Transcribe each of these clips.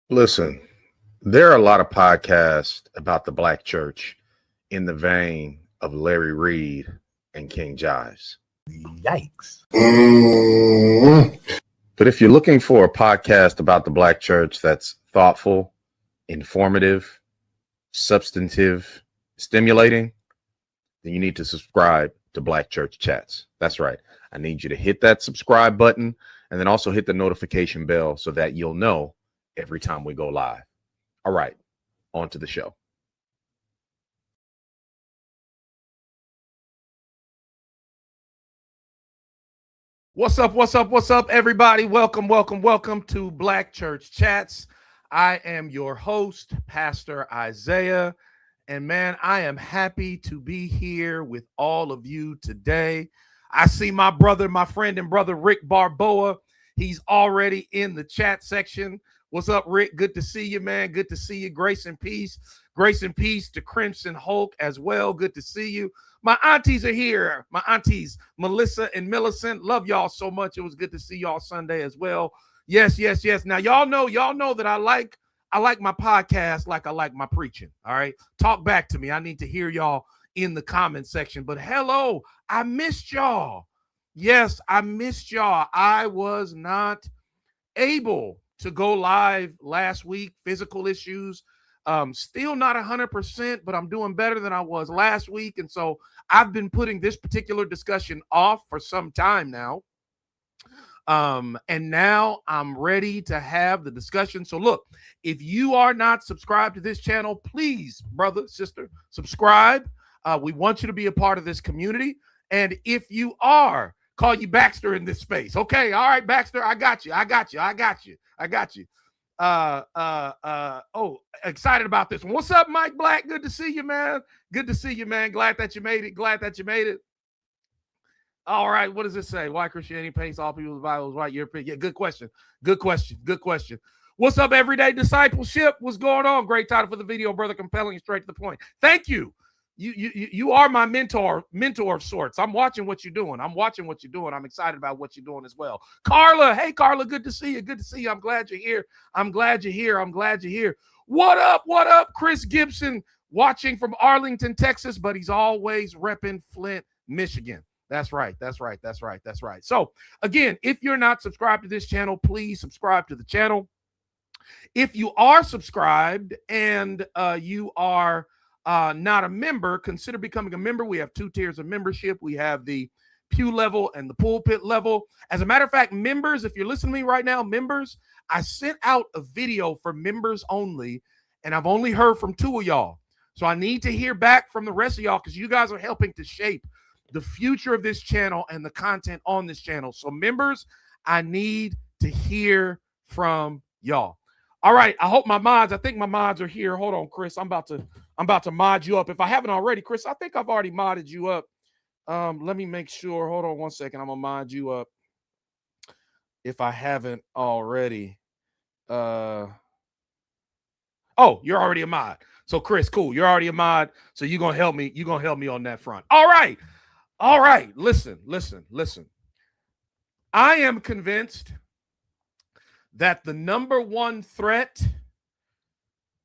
Listen, there are a lot of podcasts about the black church in the vein of Larry Reed and King Jives. Yikes. But if you're looking for a podcast about the black church that's thoughtful, informative, substantive, stimulating, then you need to subscribe to Black Church Chats. That's right. I need you to hit that subscribe button and then also hit the notification bell so that you'll know every time we go live. All right, on to the show. What's up, everybody? Welcome to Black Church Chats. I am your host, Pastor Isaiah. And man, I am happy to be here with all of you today. I see my brother, my friend and brother, Rick Barboa. He's already in the chat section. What's up, Rick? Good to see you, man. Good to see you. Grace and peace. Grace and peace to Crimson Hulk as well. Good to see you. My aunties are here. My aunties, Melissa and Millicent. Love y'all so much. It was good to see y'all Sunday as well. Yes. Now, y'all know that I like my podcast like I like my preaching. All right. Talk back to me. I need to hear y'all in the comment section. But hello, I missed y'all. Yes, I missed y'all. I was not able to go live last week. Physical issues. Still not 100%, but I'm doing better than I was last week. And so I've been putting this particular discussion off for some time now. And now I'm ready to have the discussion. So look, if you are not subscribed to this channel, please, brother, sister, subscribe. We want you to be a part of this community. And if you are, call you Baxter in this space. Okay. All right, Baxter, I got you. Oh, excited about this one. What's up, Mike Black? Good to see you, man. Glad that you made it. All right, what does it say? Why Christianity paints all people with the Bible is white? Yeah, good question. What's up, Everyday Discipleship? What's going on? Great title for the video, brother. Compelling and straight to the point. Thank you. You are my mentor of sorts. I'm watching what you're doing. I'm excited about what you're doing as well. Carla, hey Carla, good to see you. I'm glad you're here. What up, Chris Gibson, watching from Arlington, Texas, but he's always repping Flint, Michigan. That's right. So again, if you're not subscribed to this channel, please subscribe to the channel. If you are subscribed and you are not a member, consider becoming a member. We have two tiers of membership. We have the pew level and the pulpit level. As a matter of fact, members, if you're listening to me right now, members, I sent out a video for members only, and I've only heard from 2 of y'all. So I need to hear back from the rest of y'all because you guys are helping to shape the future of this channel and the content on this channel. So members, I need to hear from y'all. All right. I think my mods are here. Hold on, Chris. I'm about to mod you up. If I haven't already, Chris, I think I've already modded you up. Let me make sure. Hold on one second. I'm gonna mod you up if I haven't already. Oh, you're already a mod. So Chris, cool. You're already a mod. So you're gonna help me. You're gonna help me on that front. All right. Listen. I am convinced that the number one threat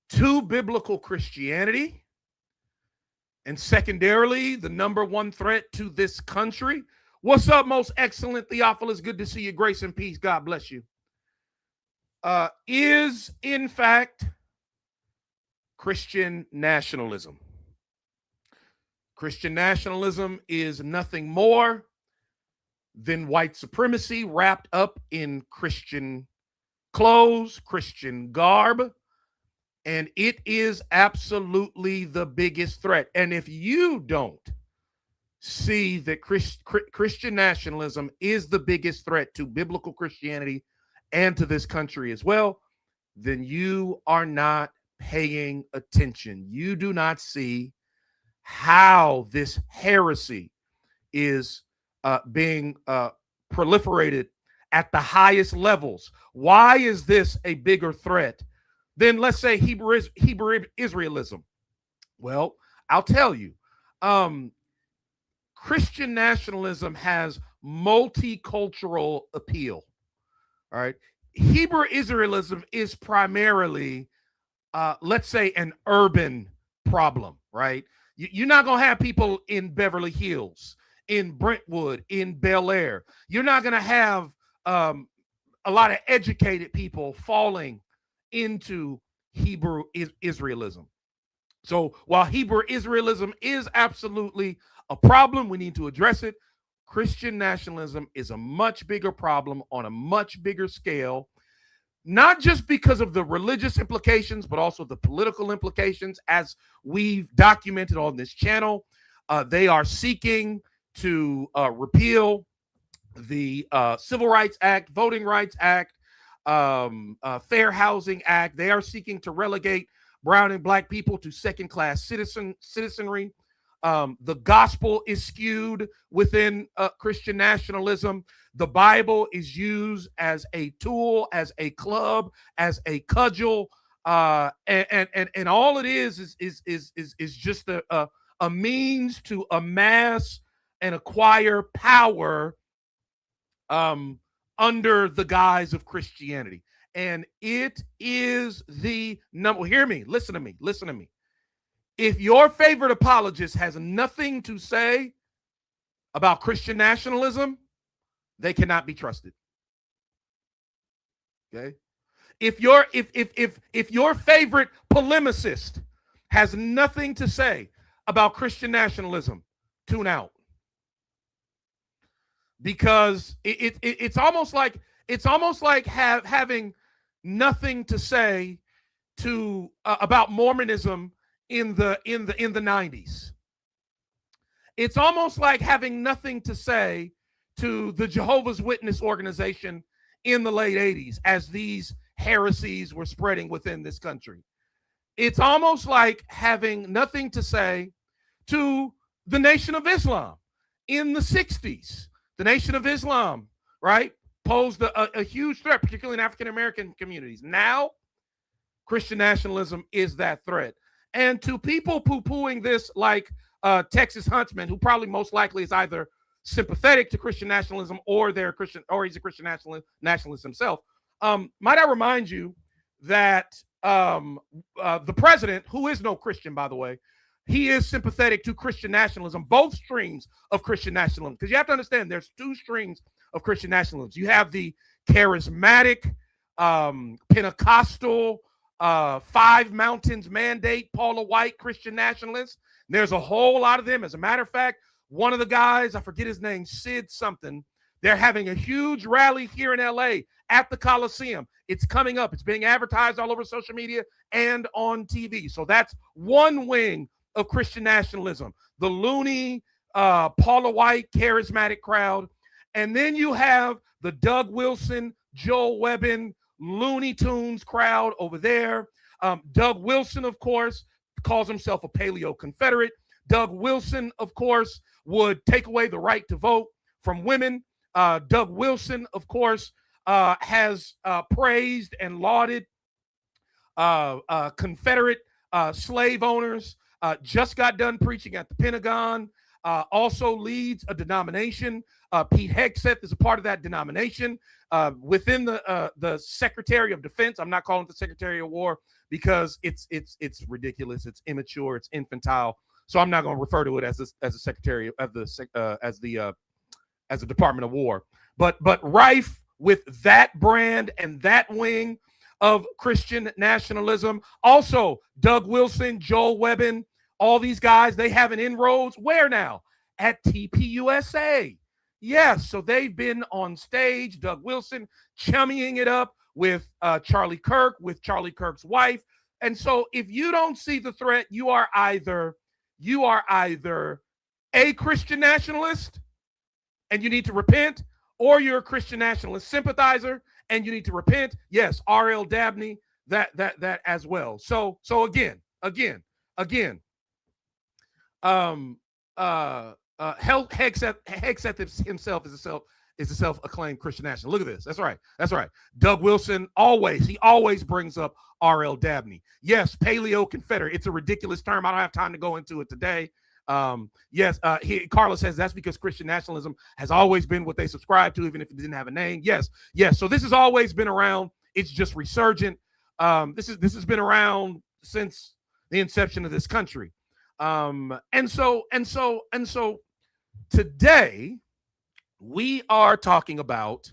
to biblical Christianity, and secondarily, the number one threat to this country. What's up, most excellent Theophilus? Good to see you. Grace and peace. God bless you. Is, in fact, Christian nationalism. Christian nationalism is nothing more than white supremacy wrapped up in Christian clothes, Christian garb, and it is absolutely the biggest threat. And if you don't see that Christian nationalism is the biggest threat to biblical Christianity and to this country as well, then you are not paying attention. You do not see how this heresy is being proliferated at the highest levels. Why is this a bigger threat than, let's say, Hebrew Israelism? Well, I'll tell you. Christian nationalism has multicultural appeal. All right. Hebrew Israelism is primarily, let's say, an urban problem, right? You're not going to have people in Beverly Hills, in Brentwood, in Bel Air. You're not going to have a lot of educated people falling into Hebrew Israelism. So while Hebrew Israelism is absolutely a problem, we need to address it. Christian nationalism is a much bigger problem on a much bigger scale, not just because of the religious implications, but also the political implications, as we've documented on this channel. They are seeking to repeal the Civil Rights Act, Voting Rights Act, Fair Housing Act. They are seeking to relegate brown and black people to second-class citizenry. The gospel is skewed within Christian nationalism. The Bible is used as a tool, as a club, as a cudgel, and all it is just a means to amass and acquire power under the guise of Christianity. And it is the number. Hear me. Listen to me. If your favorite apologist has nothing to say about Christian nationalism, they cannot be trusted. Okay? If your favorite polemicist has nothing to say about Christian nationalism, tune out. Because it's almost like having nothing to say to about Mormonism in the 90s. It's almost like having nothing to say to the Jehovah's Witness organization in the late 80s as these heresies were spreading within this country. It's almost like having nothing to say to the Nation of Islam in the 60s. The Nation of Islam, right, posed a huge threat, particularly in African-American communities. Now, Christian nationalism is that threat. And to people poo-pooing this like Texas Huntsman, who probably most likely is either sympathetic to Christian nationalism or he's a Christian nationalist himself, might I remind you that the president, who is no Christian, by the way, he is sympathetic to Christian nationalism, both streams of Christian nationalism. Because you have to understand, there's two streams of Christian nationalism. You have the charismatic, Pentecostal, Five Mountains Mandate, Paula White Christian nationalists. There's a whole lot of them. As a matter of fact, one of the guys, I forget his name, Sid something, they're having a huge rally here in LA at the Coliseum. It's coming up. It's being advertised all over social media and on TV. So that's one wing of Christian nationalism, the loony, Paula White, charismatic crowd. And then you have the Doug Wilson, Joel Webbin, Looney Tunes crowd over there. Doug Wilson, of course, calls himself a paleo Confederate. Doug Wilson, of course, would take away the right to vote from women. Doug Wilson, of course, has praised and lauded Confederate slave owners, just got done preaching at the Pentagon, also leads a denomination. Pete Hegseth is a part of that denomination. Within the Secretary of Defense, I'm not calling it the Secretary of War because it's ridiculous, it's immature, it's infantile. So I'm not going to refer to it as a Secretary of as a Department of War. But rife with that brand and that wing of Christian nationalism. Also, Doug Wilson, Joel Webbin, all these guys, they have an inroads. Where now? At TPUSA. Yes, so they've been on stage, Doug Wilson, chummying it up with Charlie Kirk, with Charlie Kirk's wife. And so if you don't see the threat, you are either a Christian nationalist and you need to repent, or you're a Christian nationalist sympathizer and you need to repent. Yes, R.L. Dabney, that as well. So again, Hegseth himself is a self-acclaimed Christian nationalist. Look at this. That's right. Doug Wilson always brings up R.L. Dabney. Yes, paleo Confederate. It's a ridiculous term. I don't have time to go into it today. Yes, Carla says that's because Christian nationalism has always been what they subscribe to, even if it didn't have a name. Yes, yes. So this has always been around. It's just resurgent. This has been around since the inception of this country. And so today we are talking about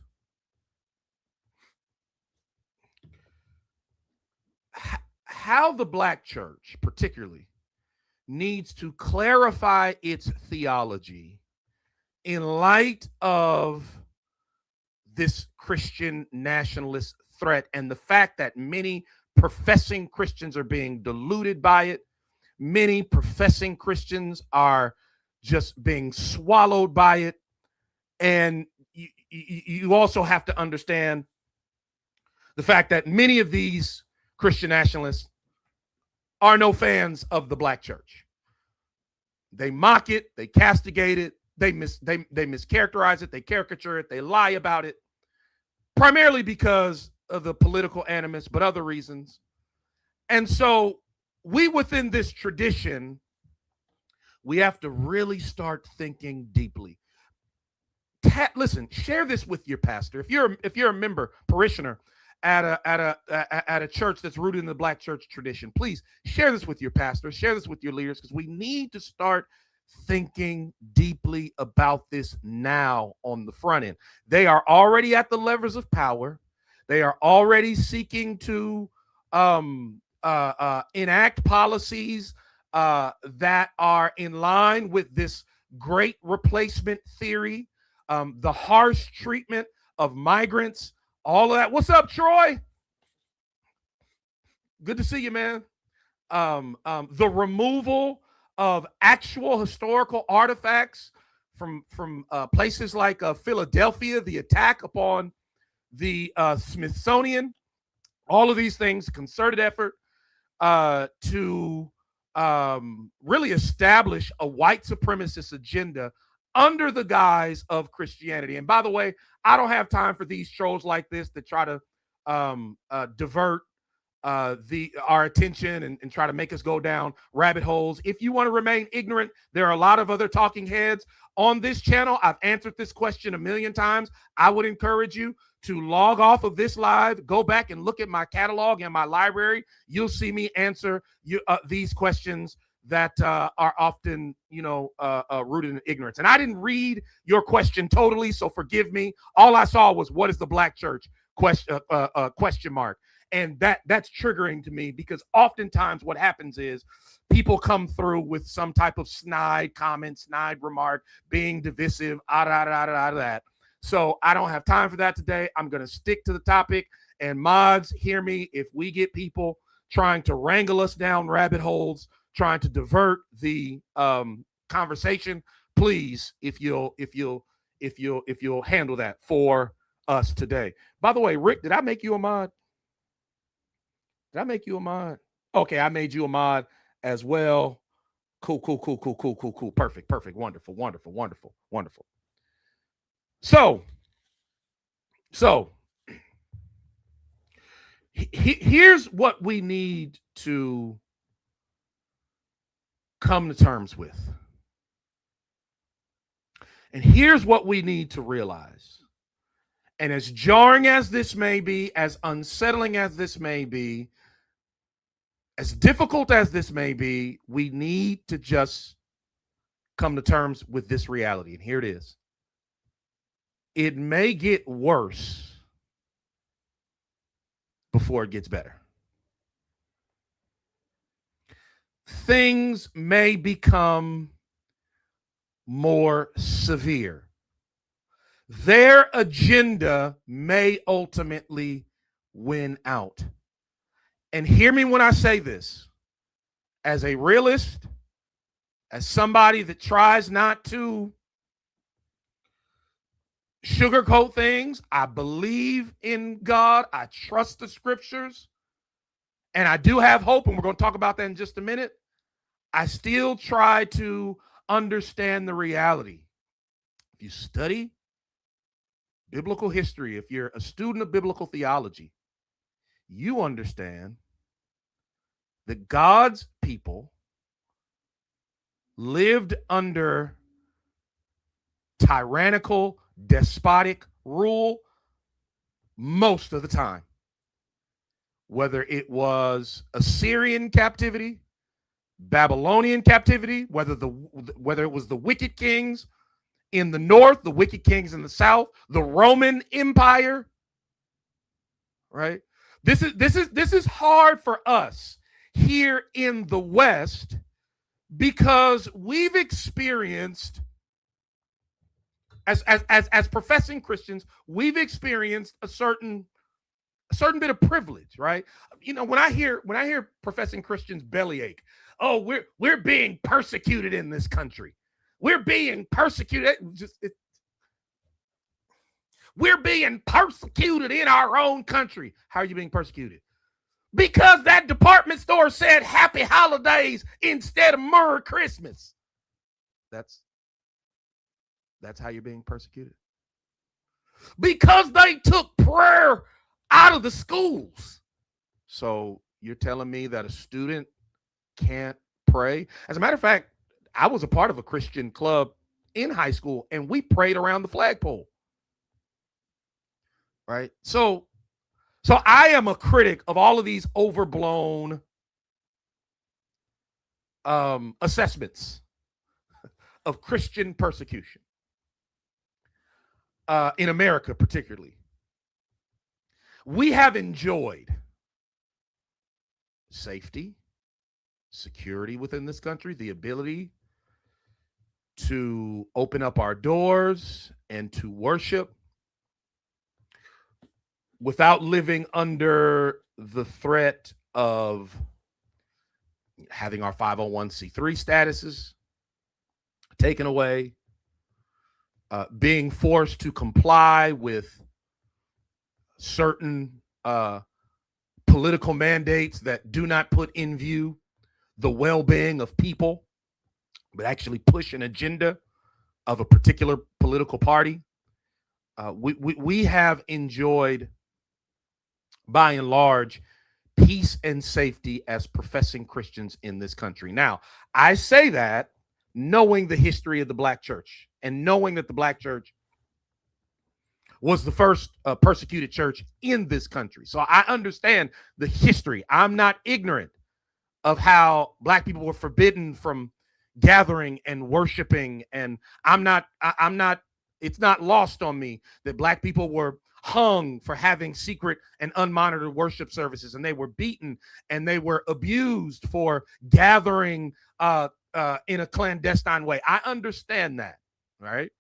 how the Black church, particularly, needs to clarify its theology in light of this Christian nationalist threat and the fact that many professing Christians are being deluded by it. Many professing Christians are just being swallowed by it. And you also have to understand the fact that many of these Christian nationalists are no fans of the Black church. They mock it, they castigate it, they mischaracterize it, they caricature it, they lie about it, primarily because of the political animus, but other reasons. And so we, within this tradition, we have to really start thinking deeply. Listen, share this with your pastor. If you're a member, parishioner at a church that's rooted in the Black church tradition, please share this with your pastor, share this with your leaders, because we need to start thinking deeply about this now on the front end. They are already at the levers of power. They are already seeking to enact policies that are in line with this great replacement theory, the harsh treatment of migrants, all of that. What's up, Troy? Good to see you, man. The removal of actual historical artifacts from places like Philadelphia, the attack upon the Smithsonian, all of these things, concerted effort to really establish a white supremacist agenda under the guise of Christianity. And by the way, I don't have time for these trolls like this that try to divert our attention and try to make us go down rabbit holes. If you want to remain ignorant, there are a lot of other talking heads on this channel. I've answered this question a million times. I would encourage you to log off of this live, go back and look at my catalog and my library. You'll see me answer these questions that are often, rooted in ignorance. And I didn't read your question totally, so forgive me. All I saw was, what is the Black church? Question mark. And that's triggering to me, because oftentimes what happens is people come through with some type of snide comment, snide remark, being divisive, that. So I don't have time for that today. I'm going to stick to the topic. And mods, hear me. If we get people trying to wrangle us down rabbit holes, trying to divert the conversation, please, if you'll handle that for us today. By the way, Rick, did I make you a mod? Did I make you a mod? Okay, I made you a mod as well. Cool. Perfect. Wonderful. So here's what we need to come to terms with. And here's what we need to realize. And as jarring as this may be, as unsettling as this may be, as difficult as this may be, we need to just come to terms with this reality. And here it is. It may get worse before it gets better. Things may become more severe. Their agenda may ultimately win out. And hear me when I say this. As a realist, as somebody that tries not to sugarcoat things, I believe in God. I trust the scriptures. And I do have hope, and we're going to talk about that in just a minute. I still try to understand the reality. If you study biblical history, if you're a student of biblical theology, you understand that God's people lived under tyrannical, despotic rule most of the time. Whether it was Assyrian captivity, Babylonian captivity, whether it was the wicked kings in the north, the wicked kings in the south, the Roman Empire, right? This is hard for us here in the West because we've experienced, as professing Christians, we've experienced a certain bit of privilege, right? You know, when I hear professing Christians bellyache, oh, we're being persecuted in this country. We're being persecuted. We're being persecuted in our own country. How are you being persecuted? Because that department store said Happy Holidays instead of Merry Christmas. That's how you're being persecuted. Because they took prayer out of the schools. So you're telling me that a student can't pray? As a matter of fact, I was a part of a Christian club in high school, and we prayed around the flagpole. Right? So I am a critic of all of these overblown assessments of Christian persecution in America, particularly. We have enjoyed safety, security within this country, the ability to open up our doors and to worship without living under the threat of having our 501c3 statuses taken away, being forced to comply with certain political mandates that do not put in view the well-being of people, but actually push an agenda of a particular political party. We have enjoyed, by and large, peace and safety as professing Christians in this country. Now, I say that knowing the history of the Black church and knowing that the Black church was the first persecuted church in this country. So I understand the history. I'm not ignorant of how Black people were forbidden from gathering and worshiping. And it's not lost on me that Black people were hung for having secret and unmonitored worship services, and they were beaten and they were abused for gathering in a clandestine way. I understand that, right?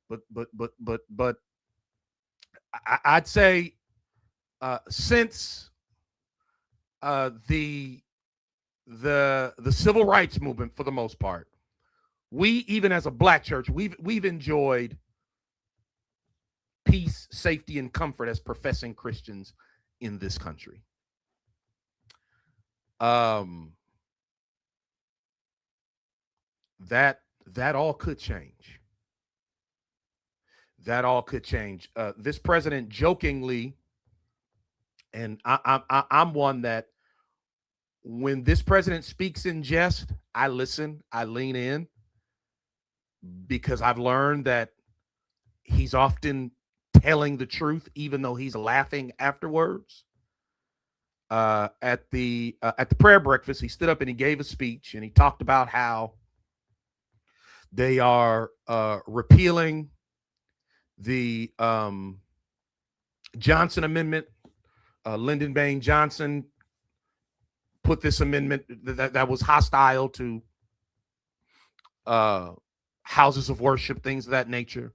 But I'd say since the civil rights movement, for the most part, we, even as a Black church, we've enjoyed peace, safety, and comfort as professing Christians in this country. That all could change. That all could change. This president jokingly, and I'm one that when this president speaks in jest, I listen, I lean in, because I've learned that he's often telling the truth, even though he's laughing afterwards. At the prayer breakfast, he stood up and he gave a speech, and he talked about how they are repealing the Johnson Amendment. Lyndon Baines Johnson put this amendment that was hostile to houses of worship, things of that nature.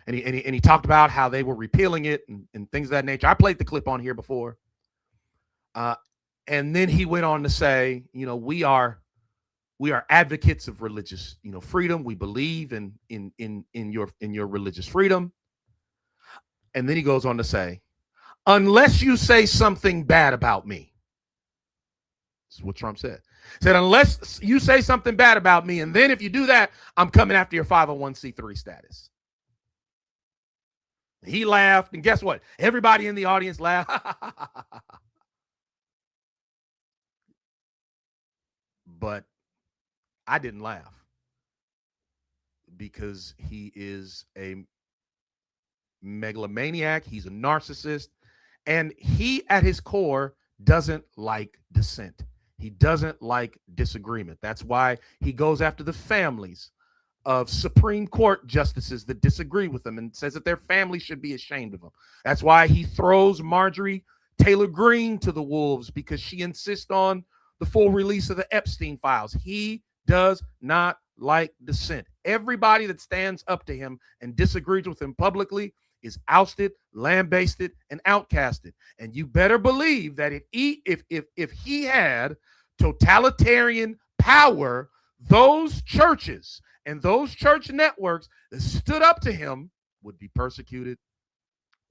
And he talked about how they were repealing it and things of that nature. I played the clip on here before. And then he went on to say, you know, we are advocates of religious, freedom. We believe in your religious freedom. And then he goes on to say, unless you say something bad about me. That's what Trump said. He said, unless you say something bad about me, and then if you do that, I'm coming after your 501c3 status. He laughed, and guess what? Everybody in the audience laughed. But I didn't laugh. because he is a megalomaniac. He's a narcissist. And he, at his core, doesn't like dissent. He doesn't like disagreement. That's why he goes after the families of Supreme Court justices that disagree with him and says that their family should be ashamed of him. That's why he throws Marjorie Taylor Greene to the wolves, because she insists on the full release of the Epstein files. He does not like dissent. Everybody that stands up to him and disagrees with him publicly is ousted, lambasted, and outcasted. And you better believe that if he had totalitarian power, those churches and those church networks that stood up to him would be persecuted,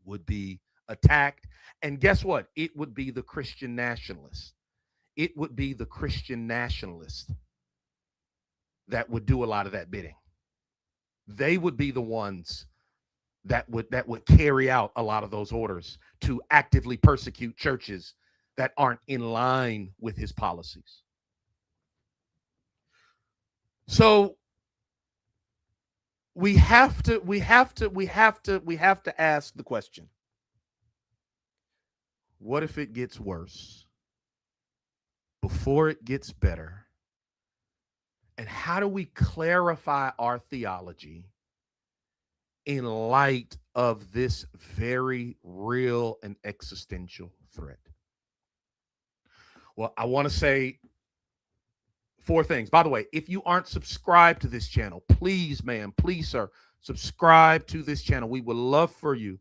would be attacked. And guess what? It would be the Christian nationalists. It would be the Christian nationalists that would do a lot of that bidding. They would be the ones that would carry out a lot of those orders to actively persecute churches that aren't in line with his policies. So we have to ask the question, what if it gets worse before it gets better? And how do we clarify our theology in light of this very real and existential threat? Well, I want to say 4 things. By the way, if you aren't subscribed to this channel, please, ma'am, please, sir, subscribe to this channel. We would love for you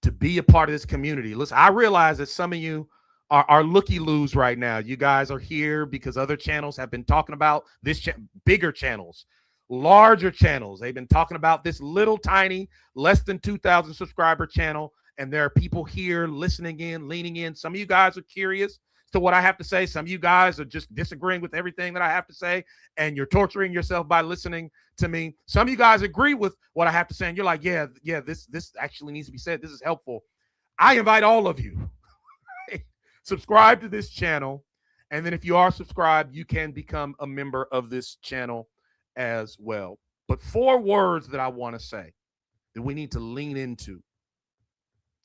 to be a part of this community. Listen, I realize that some of you are looky-loos right now. You guys are here because other channels have been talking about this, bigger channels, larger channels. They've been talking about this little tiny, less than 2,000 subscriber channel. And there are people here listening in, leaning in. Some of you guys are curious to what I have to say. Some of you guys are just disagreeing with everything that I have to say, and you're torturing yourself by listening to me. Some of you guys agree with what I have to say, and you're like, yeah, this actually needs to be said. This is helpful. I invite all of you, subscribe to this channel, and then if you are subscribed, you can become a member of this channel as well. But 4 words that I want to say that we need to lean into,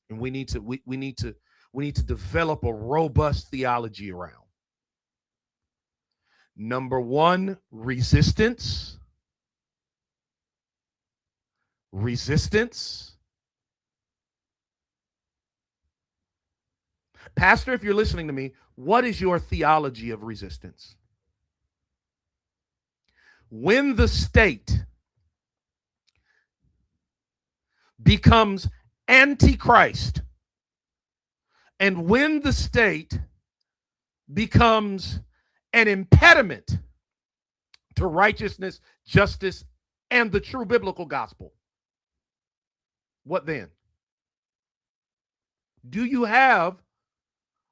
and we need to develop a robust theology around. Number 1, resistance. Resistance. Pastor, if you're listening to me, what is your theology of resistance? When the state becomes antichrist, and when the state becomes an impediment to righteousness, justice, and the true biblical gospel, what then? Do you have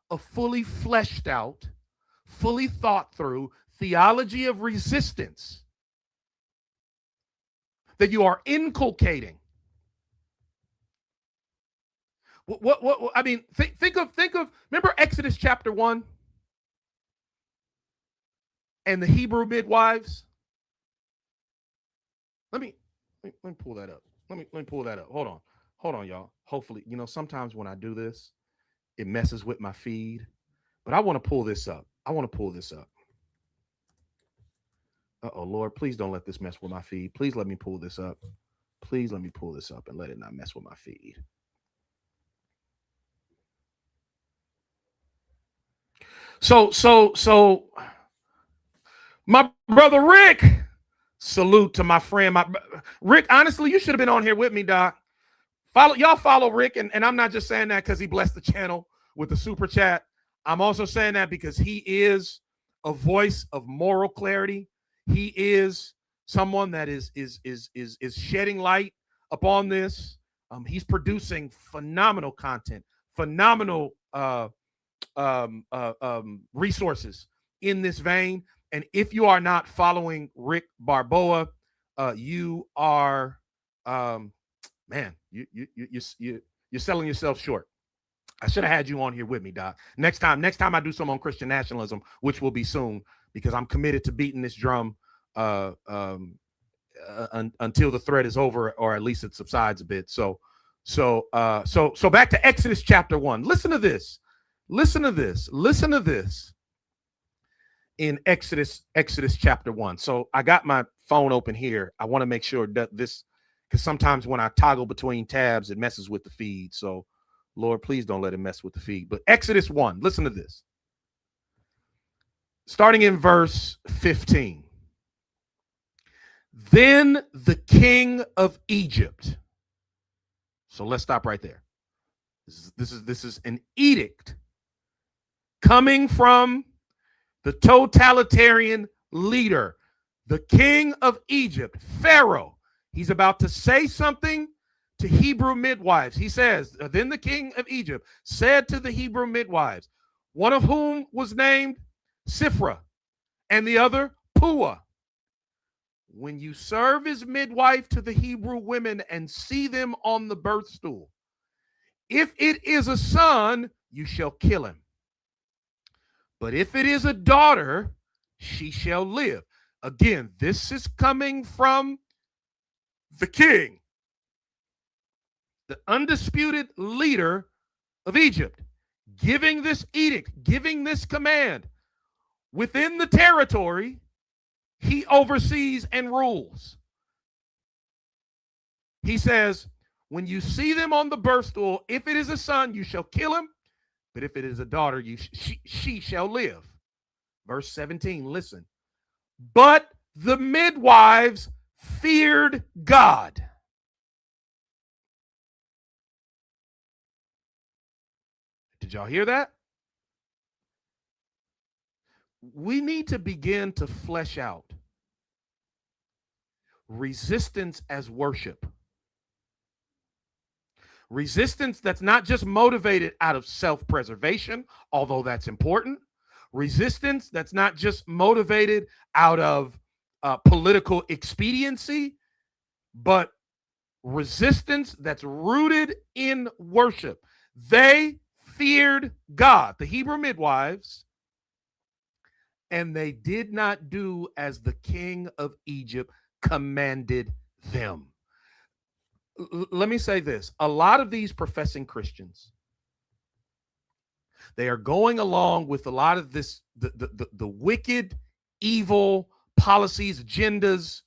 a fully fleshed out, fully thought through theology of resistance that you are inculcating? What I mean, think of, remember Exodus chapter 1 and the Hebrew midwives? Let me pull that up. Let me pull that up. Hold on, y'all. Hopefully, sometimes when I do this, it messes with my feed, but I want to pull this up. Uh-oh, Lord, please don't let this mess with my feed. Please let me pull this up. Please let me pull this up and let it not mess with my feed. So my brother Rick, salute to my friend, Rick. Honestly, you should have been on here with me, Doc. Follow Rick, and I'm not just saying that because he blessed the channel with the super chat. I'm also saying that because he is a voice of moral clarity. He is someone that is shedding light upon this. He's producing phenomenal content, phenomenal resources in this vein. And if you are not following Rick Barboa, you are man, you're selling yourself short. I should have had you on here with me, Doc. Next time I do some on Christian nationalism, which will be soon, because I'm committed to beating this drum until the threat is over, or at least it subsides a bit. So back to Exodus chapter 1. Listen to this. Listen to this. Listen to this. In Exodus chapter 1. So I got my phone open here. I want to make sure that this, because sometimes when I toggle between tabs, it messes with the feed. So Lord, please don't let it mess with the feed. But Exodus 1, listen to this. Starting in verse 15. Then the king of Egypt. So let's stop right there. This is an edict coming from the totalitarian leader, the king of Egypt, Pharaoh. He's about to say something to Hebrew midwives. He says, then the king of Egypt said to the Hebrew midwives, one of whom was named Sifra and the other Puah, when you serve as midwife to the Hebrew women and see them on the birth stool, if it is a son, you shall kill him. But if it is a daughter, she shall live. Again, this is coming from the king, the undisputed leader of Egypt, giving this edict, giving this command. Within the territory, he oversees and rules. He says, when you see them on the birth stool, if it is a son, you shall kill him. But if it is a daughter, she shall live. Verse 17, listen. But the midwives feared God. Did y'all hear that? We need to begin to flesh out resistance as worship. Resistance that's not just motivated out of self-preservation, although that's important. Resistance that's not just motivated out of political expediency, but resistance that's rooted in worship. They feared God, the Hebrew midwives, and they did not do as the king of Egypt commanded them. Let me say this. A lot of these professing Christians, they are going along with a lot of this, the wicked, evil policies, agendas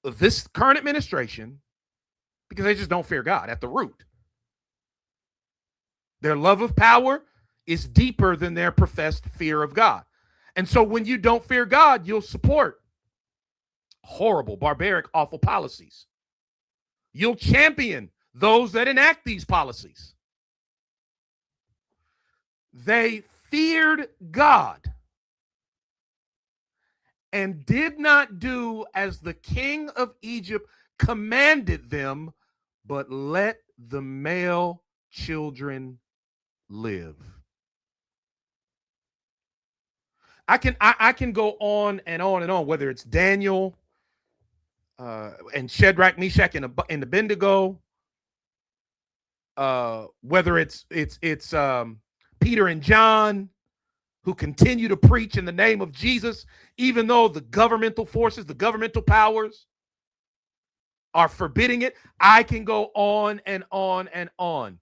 of this current administration, because they just don't fear God at the root. Their love of power is deeper than their professed fear of God. And so when you don't fear God, you'll support horrible, barbaric, awful policies. You'll champion those that enact these policies. They feared God and did not do as the king of Egypt commanded them, but let the male children live. I can go on and on and on, whether it's Daniel and Shadrach, Meshach, and Abednego, whether it's Peter and John, who continue to preach in the name of Jesus, even though the governmental forces, the governmental powers are forbidding it. I can go on and on and on.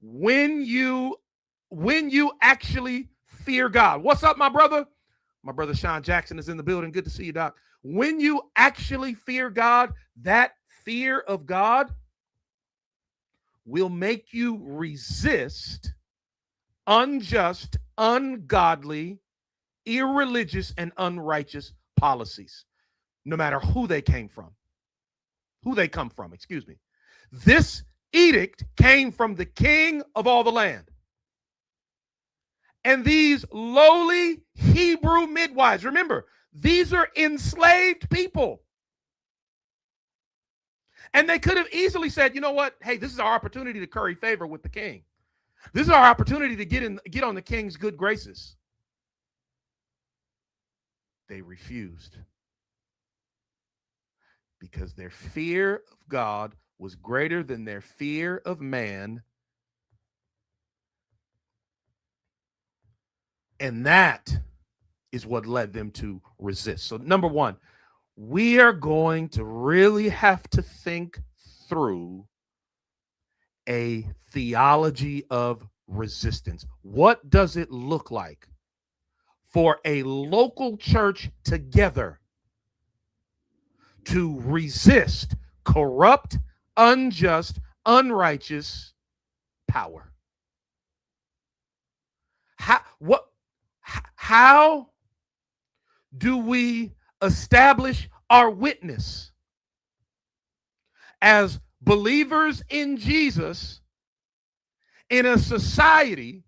When you actually fear God. What's up, my brother? My brother Sean Jackson is in the building. Good to see you, Doc. When you actually fear God, that fear of God will make you resist unjust, ungodly, irreligious, and unrighteous policies, no matter who they come from. This edict came from the king of all the land. And these lowly Hebrew midwives, remember, these are enslaved people. And they could have easily said, you know what? Hey, this is our opportunity to curry favor with the king. This is our opportunity to get on the king's good graces. They refused because their fear of God was greater than their fear of man. And that is what led them to resist. So number one, we are going to really have to think through a theology of resistance. What does it look like for a local church together to resist corrupt, unjust, unrighteous power? How do we establish our witness as believers in Jesus in a society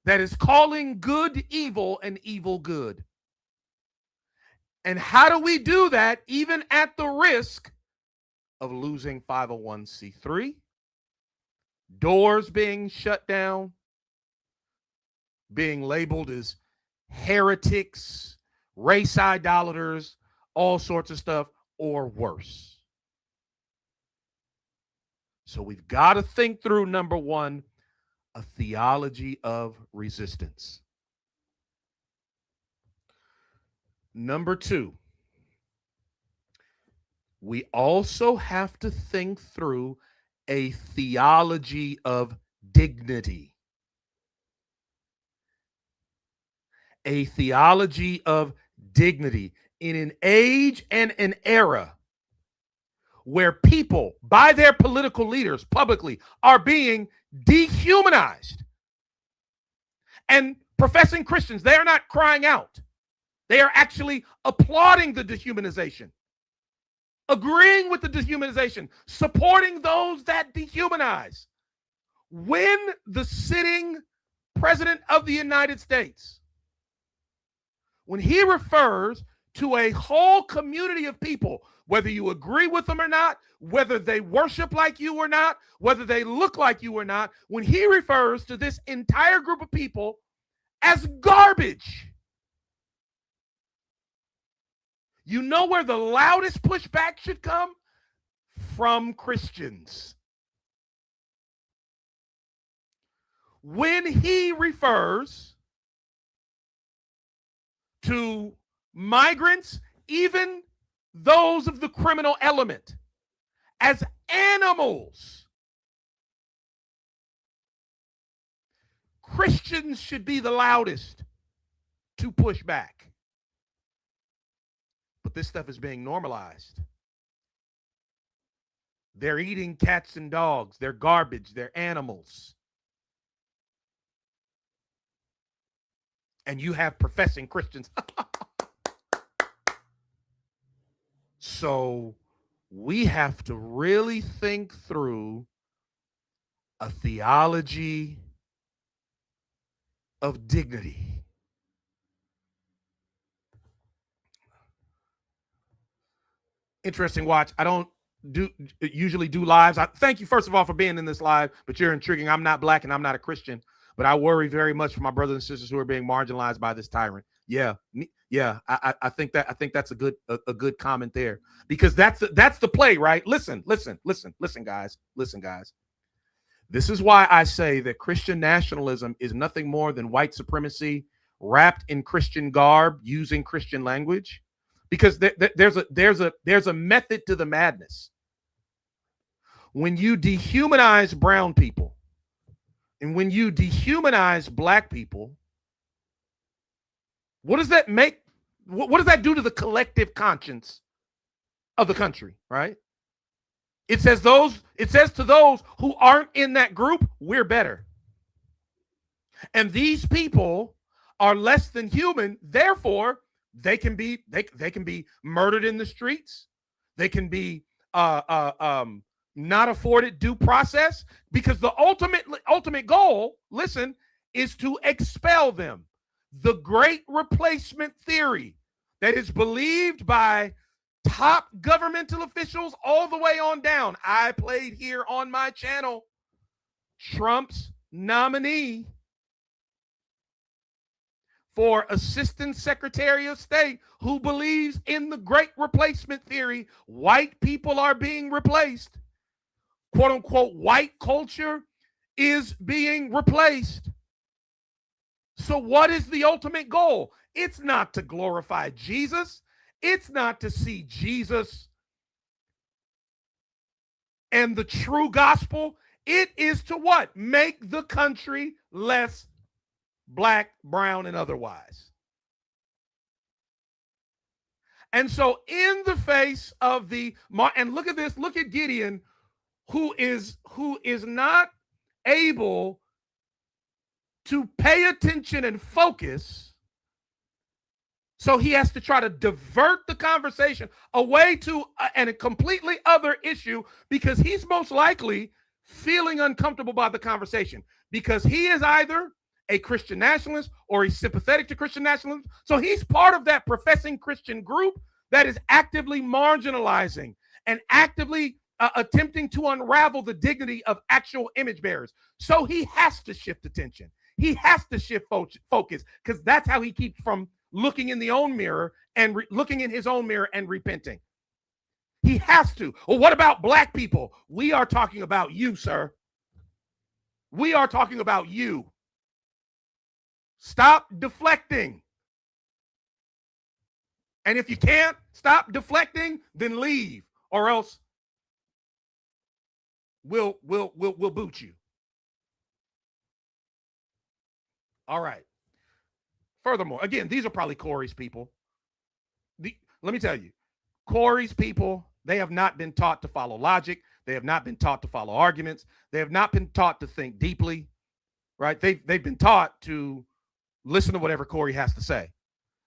that is calling good evil and evil good? And how do we do that even at the risk of losing 501c3, doors being shut down, being labeled as heretics, race idolaters, all sorts of stuff, or worse? So we've got to think through, number one, a theology of resistance. Number two, we also have to think through a theology of dignity. A theology of dignity in an age and an era where people, by their political leaders publicly, are being dehumanized. And professing Christians, they are not crying out. They are actually applauding the dehumanization, agreeing with the dehumanization, supporting those that dehumanize. When the sitting president of the United States, when he refers to a whole community of people, whether you agree with them or not, whether they worship like you or not, whether they look like you or not, when he refers to this entire group of people as garbage, you know where the loudest pushback should come? From Christians. When he refers to migrants, even those of the criminal element, as animals, Christians should be the loudest to push back. But this stuff is being normalized. They're eating cats and dogs. They're garbage. They're animals. And you have professing Christians. So we have to really think through a theology of dignity. Interesting watch. I don't usually do lives. Thank you, first of all, for being in this live, but you're intriguing. I'm not black and I'm not a Christian, but I worry very much for my brothers and sisters who are being marginalized by this tyrant. Yeah. I think that's a good comment there, because that's the play, right? Listen, guys. This is why I say that Christian nationalism is nothing more than white supremacy wrapped in Christian garb, using Christian language, because there's a method to the madness. When you dehumanize brown people and when you dehumanize black people, what does that make? What does that do to the collective conscience of the country, right? It says to those who aren't in that group, we're better. And these people are less than human, therefore they can be murdered in the streets. They can be not afforded due process, because the ultimate goal, listen, is to expel them. The great replacement theory that is believed by top governmental officials all the way on down. I played here on my channel Trump's nominee for Assistant Secretary of State, who believes in the great replacement theory. White people are being replaced. Quote unquote, white culture is being replaced. So what is the ultimate goal? It's not to glorify Jesus. It's not to see Jesus and the true gospel. It is to what? Make the country less black, brown, and otherwise. And so in the face of the, and look at this, look at Gideon, who is not able to pay attention and focus. So he has to try to divert the conversation away to a completely other issue, because he's most likely feeling uncomfortable by the conversation, because he is either a Christian nationalist or he's sympathetic to Christian nationalism. So he's part of that professing Christian group that is actively marginalizing and actively attempting to unravel the dignity of actual image bearers. So he has to shift attention. He has to shift focus, because that's how he keeps from looking in the own mirror and looking in his own mirror and repenting. He has to. Well, what about black people? We are talking about you, sir. We are talking about you. Stop deflecting. And if you can't stop deflecting, then leave, or else we'll boot you. All right. Furthermore, again, these are probably Corey's people. Let me tell you, Corey's people, they have not been taught to follow logic. They have not been taught to follow arguments. They have not been taught to think deeply, right? They've been taught to listen to whatever Corey has to say.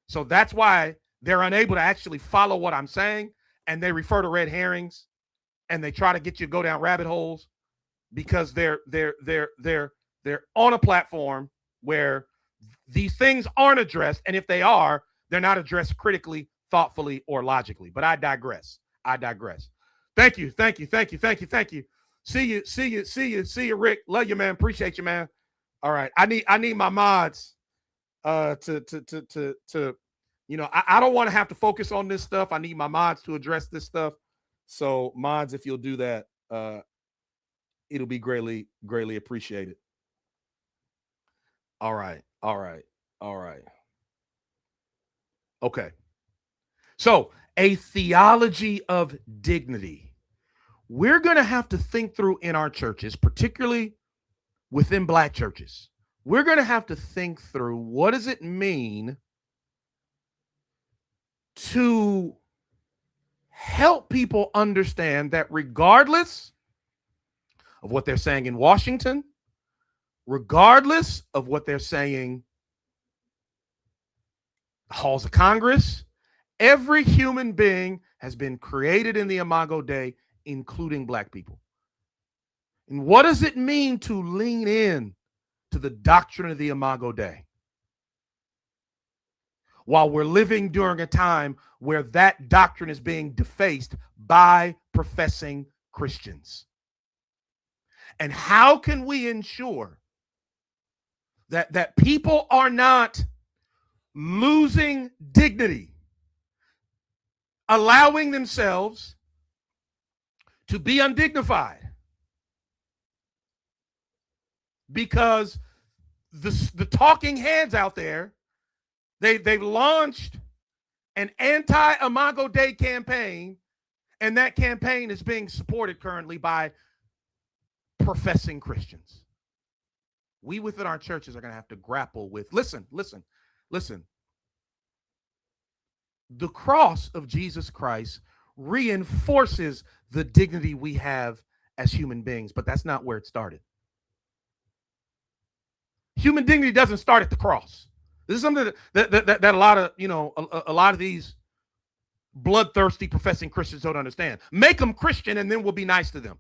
So that's why they're unable to actually follow what I'm saying, and they refer to red herrings, and they try to get you to go down rabbit holes, because they're on a platform where these things aren't addressed, and if they are, they're not addressed critically, thoughtfully, or logically. But I digress. Thank you. See you, Rick. Love you, man. Appreciate you, man. All right. I need my mods to I don't want to have to focus on this stuff. I need my mods to address this stuff. So mods, if you'll do that, it'll be greatly appreciated. All right. Okay. So a theology of dignity. We're going to have to think through in our churches, particularly within black churches. We're going to have to think through, what does it mean to help people understand that regardless of what they're saying in Washington, regardless of what they're saying halls of Congress, every human being has been created in the Imago Dei, including black people. And what does it mean to lean in to the doctrine of the Imago Dei while we're living during a time where that doctrine is being defaced by professing Christians? And how can we ensure that people are not losing dignity, allowing themselves to be undignified because the talking heads out there, they've launched an anti-Imago Dei campaign, and that campaign is being supported currently by professing Christians. We within our churches are going to have to grapple with, listen. The cross of Jesus Christ reinforces the dignity we have as human beings, but that's not where it started. Human dignity doesn't start at the cross. This is something that a lot of, a lot of these bloodthirsty professing Christians don't understand. Make them Christian and then we'll be nice to them.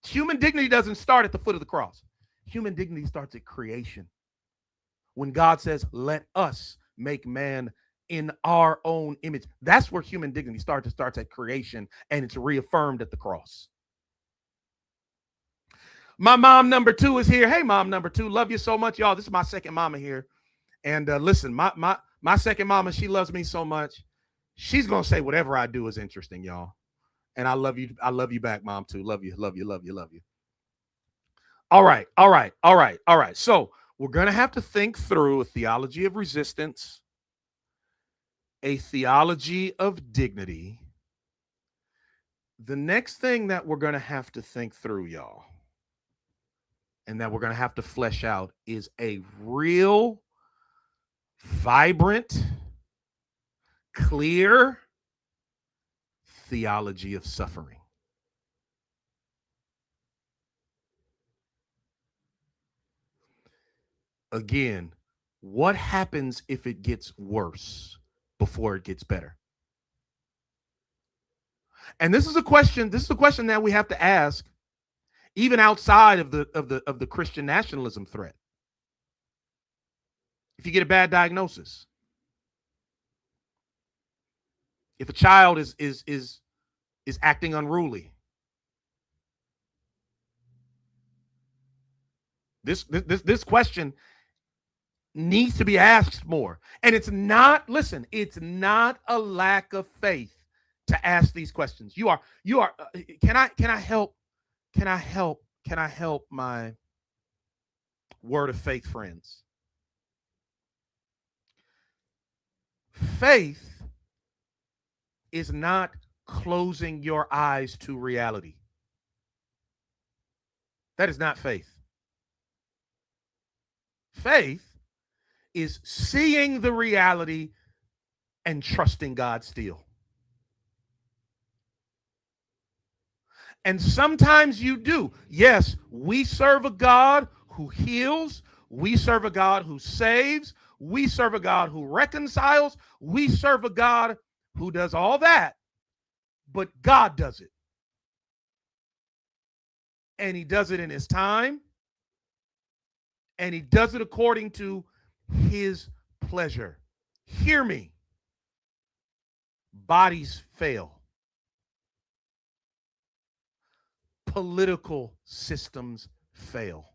Human dignity doesn't start at the foot of the cross. Human dignity starts at creation. When God says, let us make man in our own image. That's where human dignity starts. It starts at creation, and it's reaffirmed at the cross. My mom number 2 is here. Hey, mom number 2. Love you so much, y'all. This is my second mama here. And listen, my second mama, she loves me so much. She's going to say whatever I do is interesting, y'all. And I love you. I love you back, mom, too. Love you. All right. So we're going to have to think through a theology of resistance a theology of dignity, the next thing that we're going to have to think through, y'all, and that we're going to have to flesh out is a real, vibrant, clear theology of suffering. Again, what happens if it gets worse before it gets better? And this is a question that we have to ask even outside of the Christian nationalism threat. If you get a bad diagnosis, if a child is acting unruly, this question needs to be asked more. And it's not a lack of faith to ask these questions. You are can I help my word of faith friends? Faith is not closing your eyes to reality. That is not faith. Faith is seeing the reality and trusting God still. And sometimes you do. Yes, we serve a God who heals. We serve a God who saves. We serve a God who reconciles. We serve a God who does all that. But God does it. And he does it in his time. And he does it according to his pleasure. Hear me. Bodies fail. Political systems fail.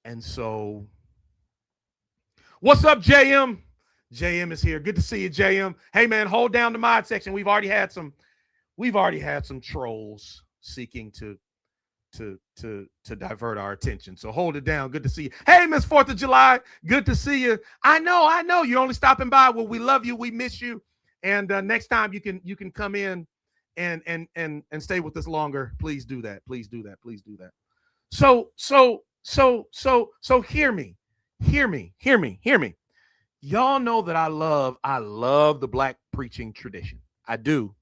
And so, what's up, JM? JM is here. Good to see you, JM. Hey, man, hold down the mod section. We've already had some trolls seeking to divert our attention. So hold it down. Good to see you. Hey, Miss 4th of July. Good to see you. I know. You're only stopping by. Well, we love you. We miss you. And next time you can come in and stay with us longer. Please do that. Please do that. Please do that. So hear me. Y'all know that I love the Black preaching tradition. I do.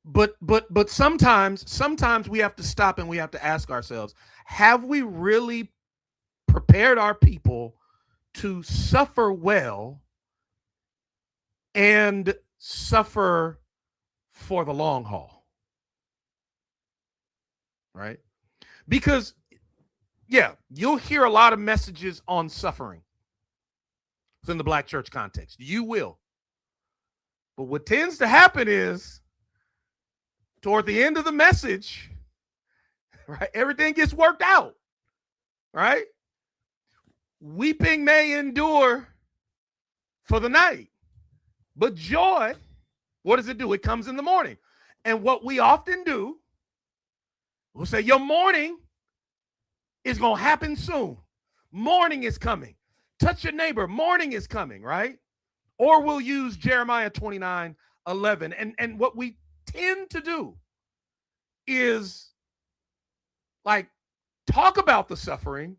But sometimes we have to stop and we have to ask ourselves, have we really prepared our people to suffer well and suffer for the long haul? Right? Because, yeah, you'll hear a lot of messages on suffering within the Black church context. You will. But what tends to happen is, toward the end of the message, right, everything gets worked out, right? Weeping may endure for the night, but joy, what does it do? It comes in the morning. And what we often do, we'll say, your morning is going to happen soon. Morning is coming. Touch your neighbor. Morning is coming, right? Or we'll use Jeremiah 29:11. And what we tend to do is like talk about the suffering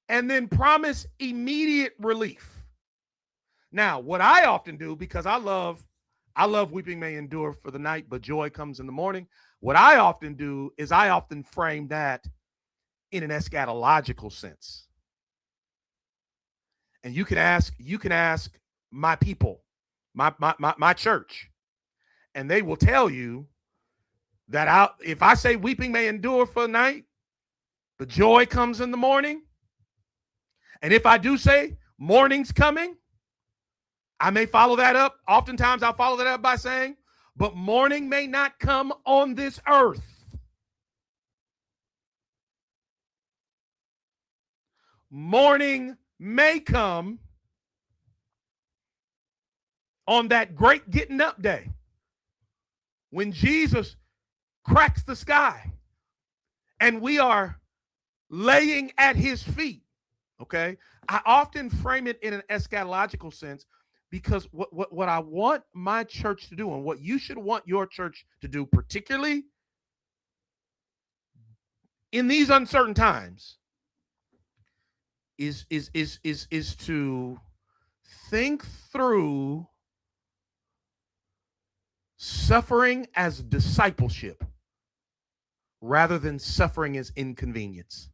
and then promise immediate relief. Now, what I often do, because I love weeping may endure for the night, but joy comes in the morning. What I often do is I often frame that in an eschatological sense. And you can ask my people, my church, and they will tell you that if I say weeping may endure for the night, but joy comes in the morning, and if I do say morning's coming, I may follow that up. Oftentimes I'll follow that up by saying, but morning may not come on this earth. Morning may come on that great getting up day when Jesus cracks the sky and we are laying at his feet. Okay. I often frame it in an eschatological sense because what I want my church to do and what you should want your church to do, particularly in these uncertain times, is to think through suffering as discipleship rather than suffering as inconvenience.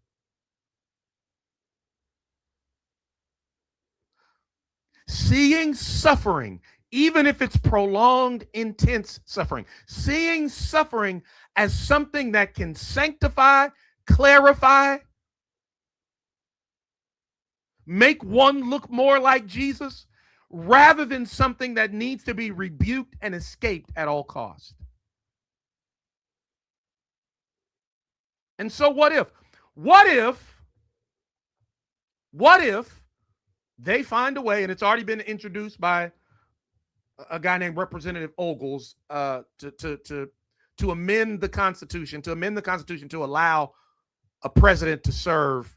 Seeing suffering, even if it's prolonged, intense suffering, seeing suffering as something that can sanctify, clarify, make one look more like Jesus, rather than something that needs to be rebuked and escaped at all costs. And so what if they find a way, and it's already been introduced by a guy named Representative Ogles, to amend the Constitution, to allow a president to serve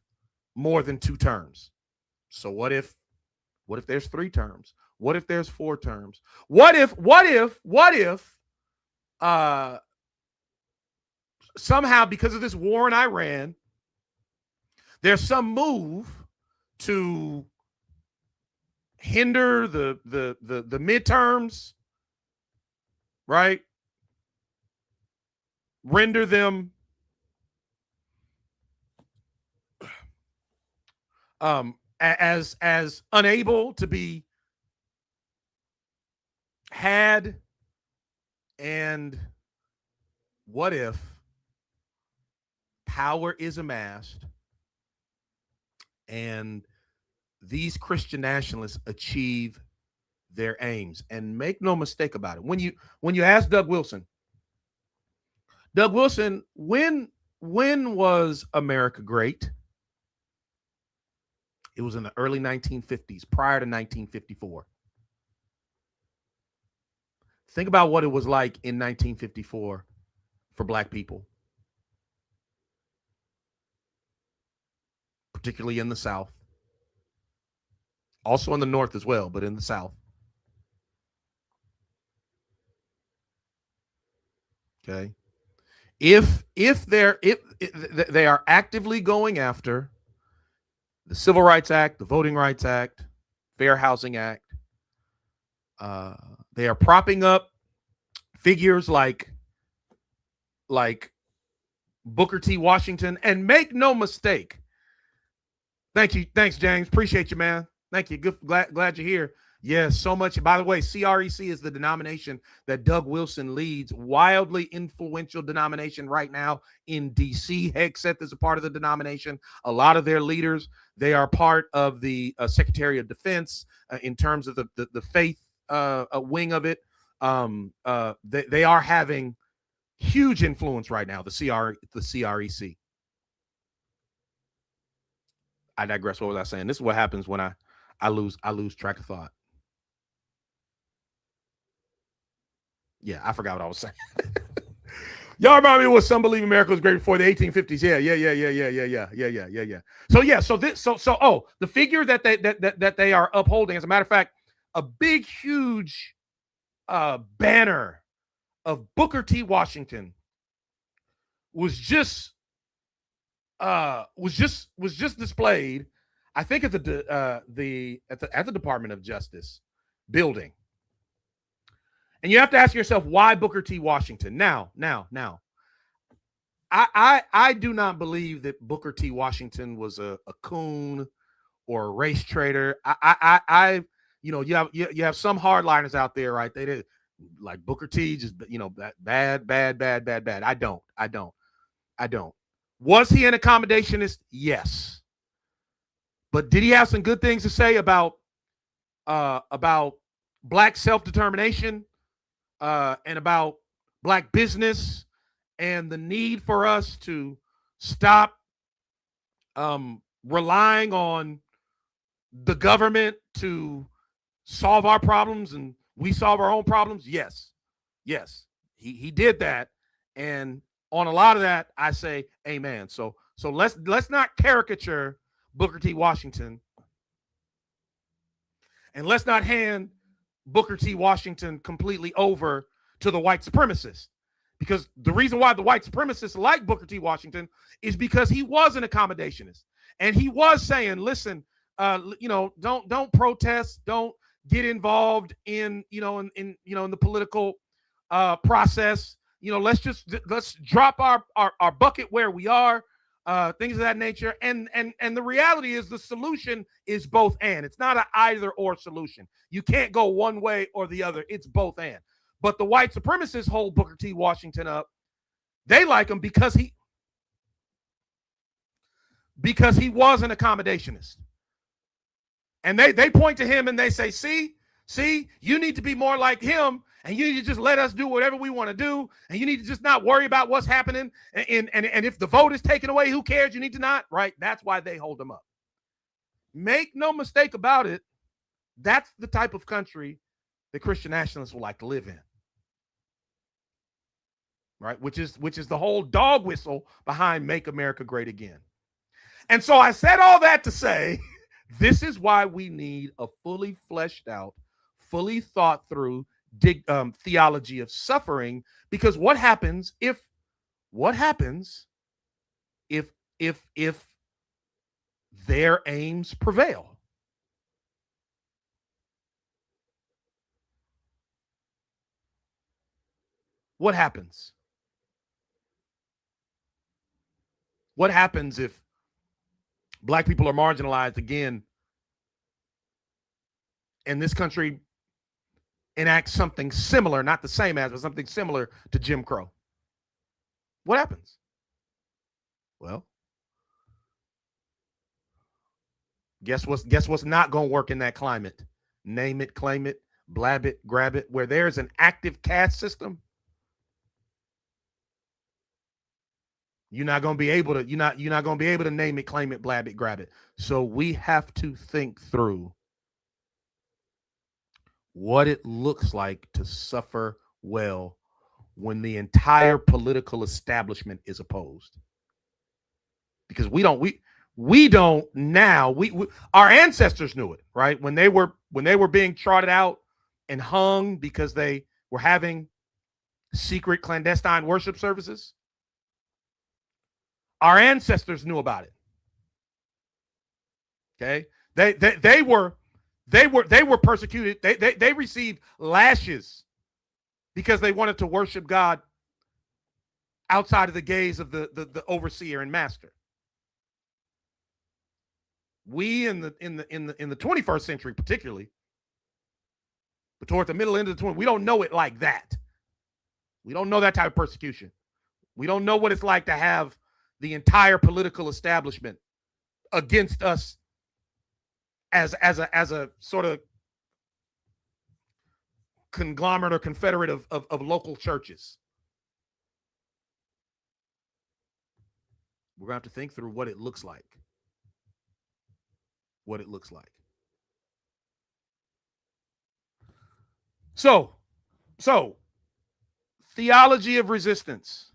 more than 2 terms. So what if there's 3 terms? What if there's 4 terms? What if somehow, because of this war in Iran, there's some move to hinder the midterms, right? Render them as unable to be had. And what if power is amassed and these Christian nationalists achieve their aims? And make no mistake about it, when you ask Doug Wilson, when was America great? It was in the early 1950s, prior to 1954. Think about what it was like in 1954 for Black people, particularly in the South, also in the North as well, but in the South. Okay. If they are actively going after the Civil Rights Act, the Voting Rights Act, Fair Housing Act, they are propping up figures like Booker T. Washington. And make no mistake, thanks James, appreciate you, man. Thank you. Good, glad you're here. Yes, so much. By the way, CREC is the denomination that Doug Wilson leads, wildly influential denomination right now in DC. Hegseth is a part of the denomination. A lot of their leaders, they are part of the Secretary of Defense in terms of the faith wing of it. They are having huge influence right now, the CREC. I digress. What was I saying? This is what happens when I lose track of thought. Yeah, I forgot what I was saying. Y'all remind me what some believe America was great before the 1850s. Yeah. So the figure that they are upholding, as a matter of fact, a big, huge banner of Booker T. Washington was just displayed, I think, at the Department of Justice building. And you have to ask yourself, why Booker T. Washington? Now, I do not believe that Booker T. Washington was a coon or a race traitor. You have some hardliners out there, right? They did like Booker T. Just bad. I don't. Was he an accommodationist? Yes. But did he have some good things to say about Black self-determination and about Black business and the need for us to stop relying on the government to solve our problems and we solve our own problems? Yes. He did that. And On a lot of that, I say amen. So let's not caricature Booker T. Washington, and let's not hand Booker T. Washington completely over to the white supremacists. Because the reason why the white supremacists like Booker T. Washington is because he was an accommodationist. And he was saying, listen, don't protest, don't get involved in the political process. Let's drop our bucket where we are, things of that nature. And the reality is the solution is both and. It's not an either or solution. You can't go one way or the other. It's both and. But the white supremacists hold Booker T. Washington up. They like him because he was an accommodationist. And they point to him and they say, see, you need to be more like him, and you need to just let us do whatever we want to do, and you need to just not worry about what's happening. And if the vote is taken away, who cares? You need to not, right? That's why they hold him up. Make no mistake about it, that's the type of country that Christian nationalists would like to live in. Right? Which is the whole dog whistle behind Make America Great Again. And so I said all that to say, this is why we need a fully fleshed out, fully thought through theology of suffering. Because what happens if their aims prevail? What happens? What happens if Black people are marginalized again and this country enacts something similar, not the same as, but something similar to Jim Crow? What happens? Well, guess what's not going to work in that climate? Name it, claim it, blab it, grab it. Where there's an active caste system, you're not going to be able to name it, claim it, blab it, grab it. So we have to think through what it looks like to suffer well when the entire political establishment is opposed. Because our ancestors knew it, right? When they were being trotted out and hung because they were having secret clandestine worship services. Our ancestors knew about it. Okay, they were persecuted. They received lashes because they wanted to worship God outside of the gaze of the overseer and master. We in the 21st century, particularly, but toward the middle end of the 20th, we don't know it like that. We don't know that type of persecution. We don't know what it's like to have the entire political establishment against us as a sort of conglomerate or confederate of local churches. We're going to have to think through what it looks like. What it looks like. So theology of resistance,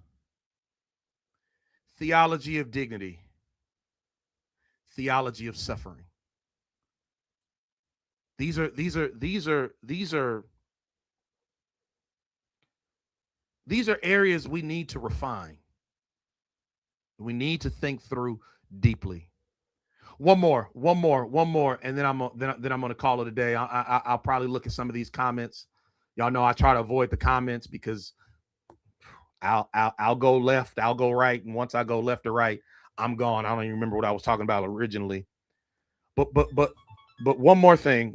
theology of dignity, theology of suffering. These are areas we need to refine. We need to think through deeply. One more, and then I'm gonna call it a day. I'll probably look at some of these comments. Y'all know I try to avoid the comments because I'll go left, I'll go right, and once I go left or right, I'm gone. I don't even remember what I was talking about originally. But one more thing.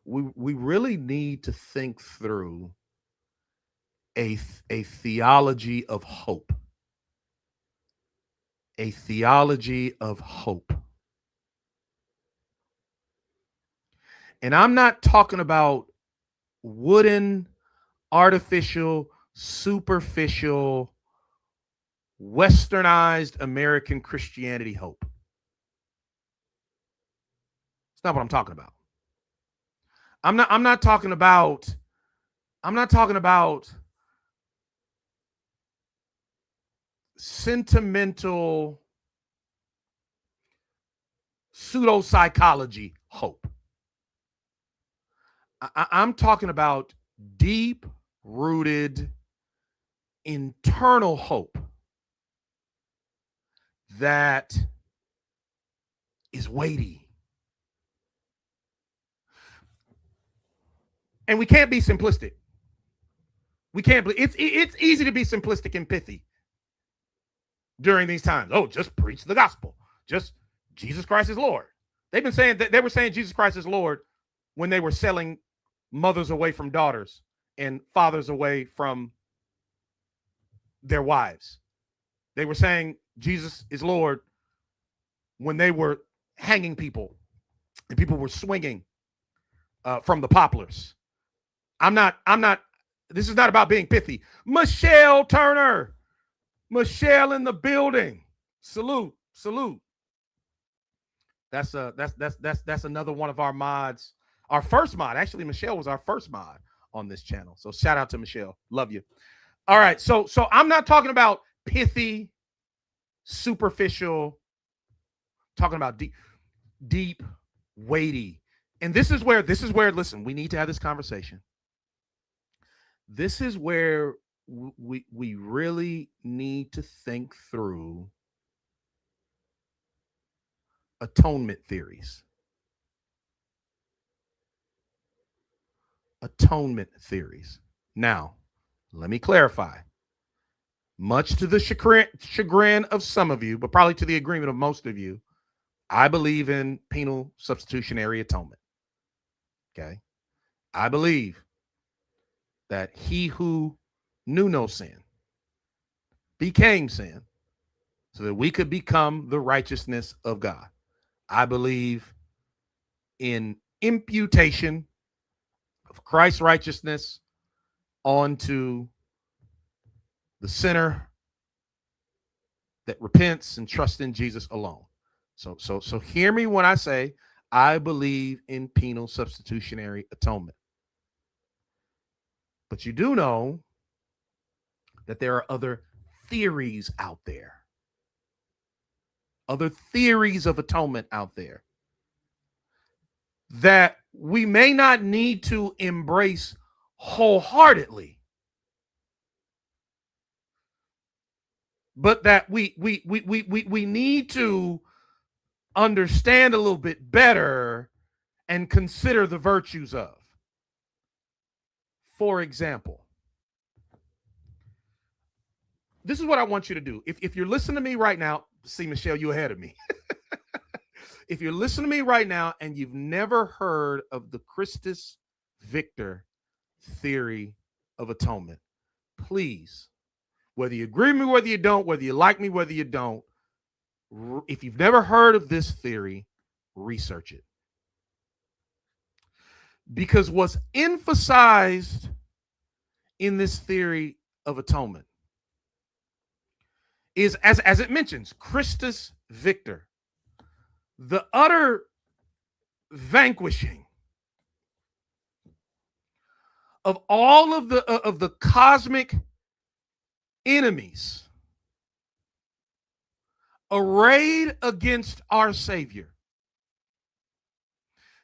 We really need to think through a theology of hope. A theology of hope. And I'm not talking about wooden, artificial, superficial, westernized American Christianity hope. It's not what I'm talking about. I'm not talking about sentimental pseudo-psychology hope. I'm talking about deep-rooted internal hope that is weighty. And we can't be simplistic. We can't be. It's easy to be simplistic and pithy during these times. Oh, just preach the gospel. Just Jesus Christ is Lord. They've been saying that they were saying Jesus Christ is Lord when they were selling mothers away from daughters and fathers away from their wives. They were saying Jesus is Lord when they were hanging people and people were swinging from the poplars. This is not about being pithy. Michelle Turner, Michelle in the building. Salute. That's another one of our mods. Our first mod. Actually, Michelle was our first mod on this channel. So shout out to Michelle. Love you. All right. So I'm not talking about pithy, superficial, talking about deep, weighty. And this is where, listen, we need to have this conversation. This is where we really need to think through atonement theories. Now, let me clarify. Much to the chagrin of some of you, but probably to the agreement of most of you, I believe in penal substitutionary atonement. Okay? I believe that he who knew no sin became sin so that we could become the righteousness of God. I believe in imputation of Christ's righteousness onto the sinner that repents and trusts in Jesus alone. So hear me when I say I believe in penal substitutionary atonement. But you do know that there are other theories out there. Other theories of atonement out there that we may not need to embrace wholeheartedly, but that we need to understand a little bit better and consider the virtues of. For example, this is what I want you to do. If you're listening to me right now, see, Michelle, you're ahead of me. If you're listening to me right now and you've never heard of the Christus Victor theory of atonement, please, whether you agree with me, whether you don't, whether you like me, whether you don't, if you've never heard of this theory, research it. Because what's emphasized in this theory of atonement is, as it mentions, Christus Victor, the utter vanquishing of all of the cosmic enemies arrayed against our Savior.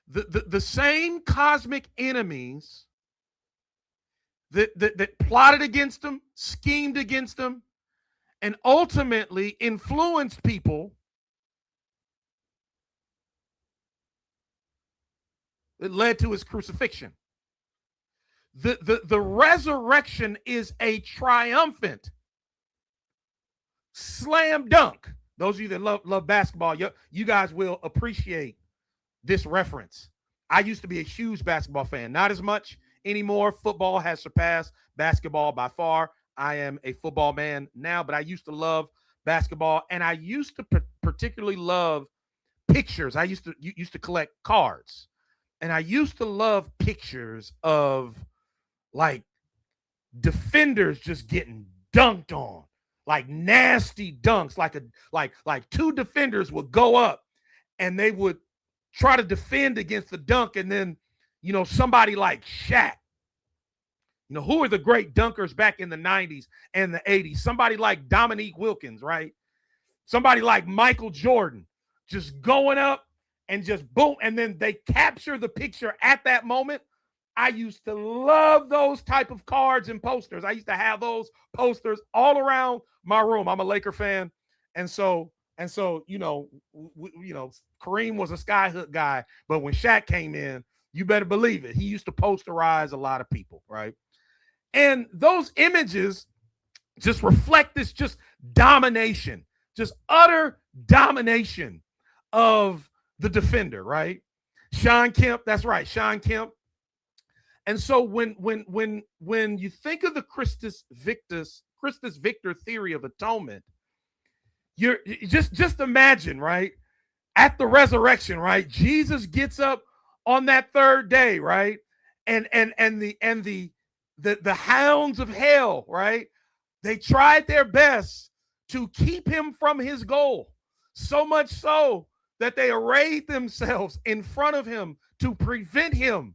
The same cosmic enemies that plotted against him, schemed against him, and ultimately influenced people that led to his crucifixion. The resurrection is a triumphant slam dunk. Those of you that love basketball, you guys will appreciate this reference. I used to be a huge basketball fan, not as much anymore. Football has surpassed basketball by far. I am a football man now, but I used to love basketball, and I used to particularly love pictures. I used to collect cards, and I used to love pictures of like defenders just getting dunked on, like nasty dunks, like two defenders would go up and they would try to defend against the dunk, and then somebody like Shaq. Who are the great dunkers back in the 90s and the 80s? Somebody like Dominique Wilkins, right? Somebody like Michael Jordan, just going up and just boom, and then they capture the picture at that moment. I used to love those type of cards and posters. I used to have those posters all around my room. I'm a Laker fan, and so Kareem was a skyhook guy, but when Shaq came in, you better believe it, he used to posterize a lot of people, right? And those images just reflect this just domination, just utter domination of the defender, right? Sean Kemp, that's right, Sean Kemp. And so when you think of the Christus Victor theory of atonement, you're just imagine, right? At the resurrection, right? Jesus gets up on that third day, right? And the hounds of hell, right? They tried their best to keep him from his goal, so much so that they arrayed themselves in front of him to prevent him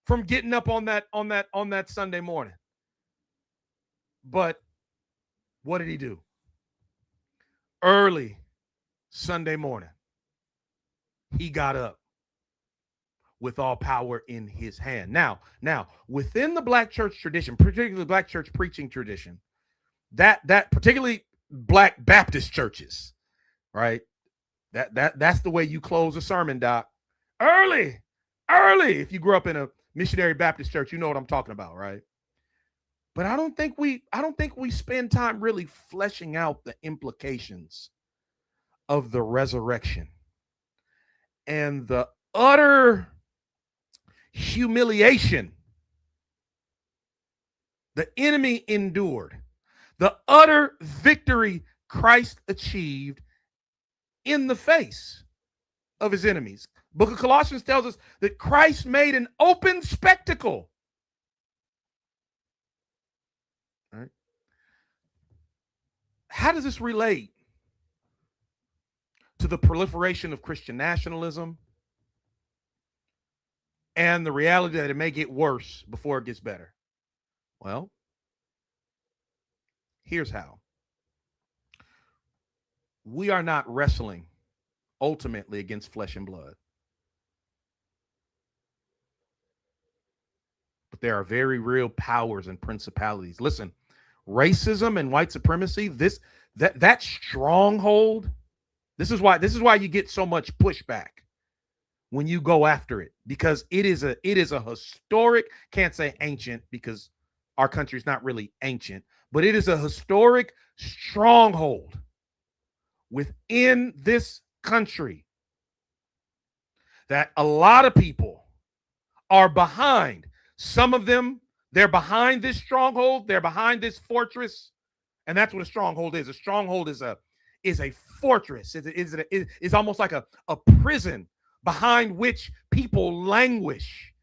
from getting up on that Sunday morning. But what did he do? Early Sunday morning, he got up with all power in his hand. Now, within the Black church tradition, particularly the Black church preaching tradition, that particularly Black Baptist churches, right? That's the way you close a sermon, Doc. Early. If you grew up in a missionary Baptist church, you know what I'm talking about, right? But I don't think we spend time really fleshing out the implications of the resurrection and the utter humiliation the enemy endured, the utter victory Christ achieved in the face of his enemies. Book of Colossians tells us that Christ made an open spectacle. All right. How does this relate to the proliferation of Christian nationalism and the reality that it may get worse before it gets better? Well, here's how. We are not wrestling ultimately against flesh and blood. But there are very real powers and principalities. Listen, racism and white supremacy, that stronghold, this is why you get so much pushback when you go after it, because it is a historic, can't say ancient because our country is not really ancient, but it is a historic stronghold within this country that a lot of people are behind. Some of them, they're behind this stronghold, they're behind this fortress, and that's what a stronghold is. A stronghold is a fortress. It's almost like a prison behind which people languish,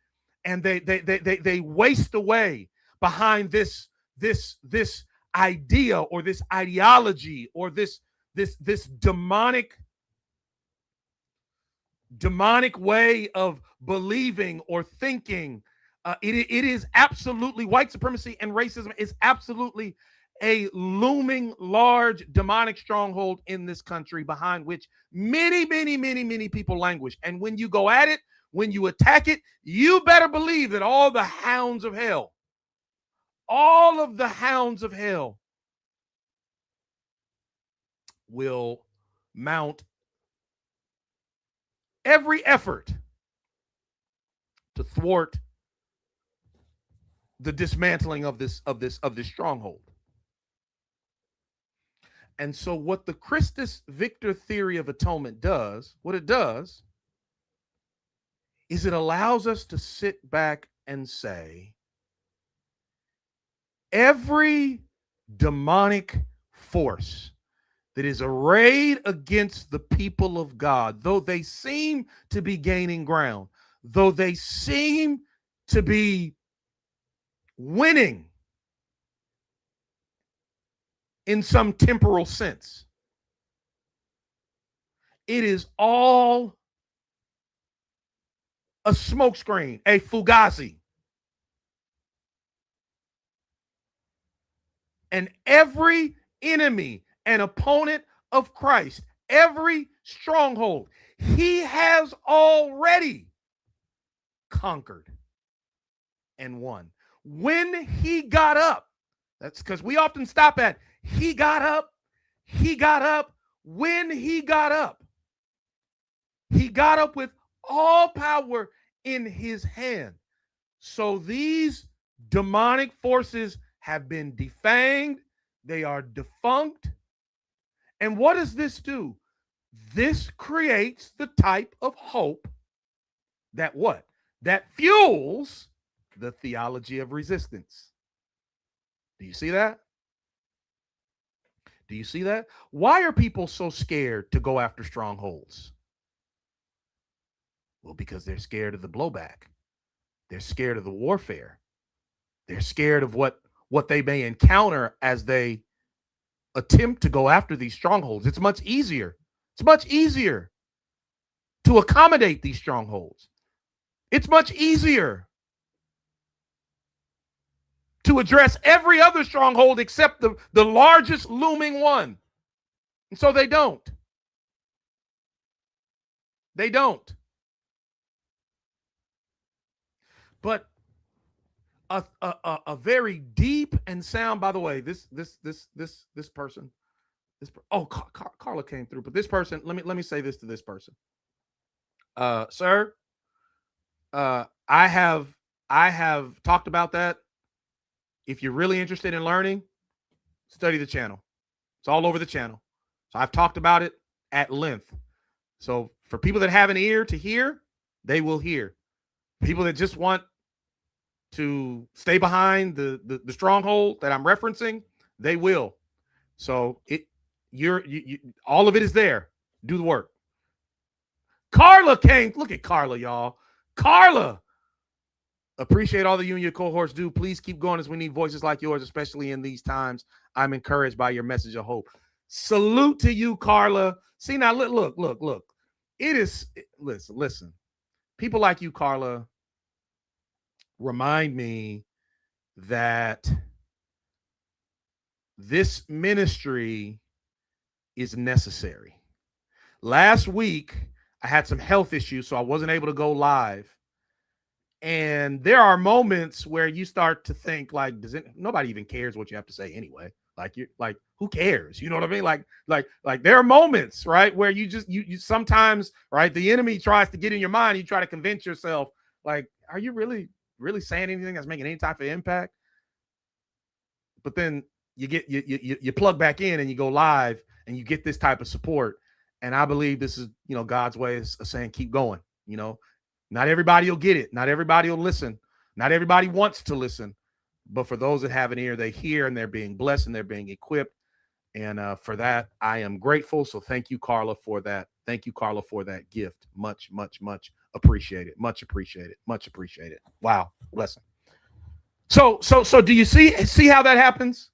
and they waste away behind this idea or this ideology or this demonic way of believing or thinking. It is absolutely, white supremacy and racism is absolutely a looming large demonic stronghold in this country behind which many people languish. And when you go at it, when you attack it, you better believe that all of the hounds of hell will mount every effort to thwart the dismantling of this stronghold. And so what the Christus Victor theory of atonement does, is it allows us to sit back and say, every demonic force that is arrayed against the people of God, though they seem to be gaining ground, though they seem to be winning in some temporal sense, it is all a smokescreen, a fugazi. And every enemy and opponent of Christ, every stronghold, he has already conquered and won. When he got up, that's because we often stop at he got up. When he got up with all power in his hand. So these demonic forces have been defanged. They are defunct. And what does this do? This creates the type of hope that what? That fuels the theology of resistance. Do you see that? Do you see that? Why are people so scared to go after strongholds? Well, because they're scared of the blowback. They're scared of the warfare. They're scared of what they may encounter as they attempt to go after these strongholds. It's much easier. It's much easier to accommodate these strongholds. It's much easier to address every other stronghold except the largest looming one. And so they don't. They don't. But a very deep and sound, by the way, this person, Carla came through, but this person, let me say this to this person. Sir, I have talked about that. If you're really interested in learning, study the channel. It's all over the channel. So I've talked about it at length. So for people that have an ear to hear, they will hear. People that just want to stay behind the stronghold that I'm referencing, they will. So all of it is there. Do the work. Carla came. Look at Carla, y'all. Carla. Appreciate all that you and your cohorts do. Please keep going as we need voices like yours, especially in these times. I'm encouraged by your message of hope. Salute to you, Carla. See, now look. It is, listen. People like you, Carla, remind me that this ministry is necessary. Last week, I had some health issues, so I wasn't able to go live. And there are moments where you start to think, like, nobody even cares what you have to say anyway. Like, you're like, who cares? You know what I mean? Like there are moments, right, where you sometimes, right, the enemy tries to get in your mind. You try to convince yourself, like, are you really saying anything that's making any type of impact? But then you plug back in and you go live and you get this type of support. And I believe this is, God's way of saying, keep going. Not everybody will get it. Not everybody will listen. Not everybody wants to listen. But for those that have an ear, they hear and they're being blessed and they're being equipped. And for that, I am grateful. So thank you, Carla, for that. Thank you, Carla, for that gift. Much, much, much appreciated. Much appreciated. Much appreciated. Wow. Blessing. So do you see how that happens?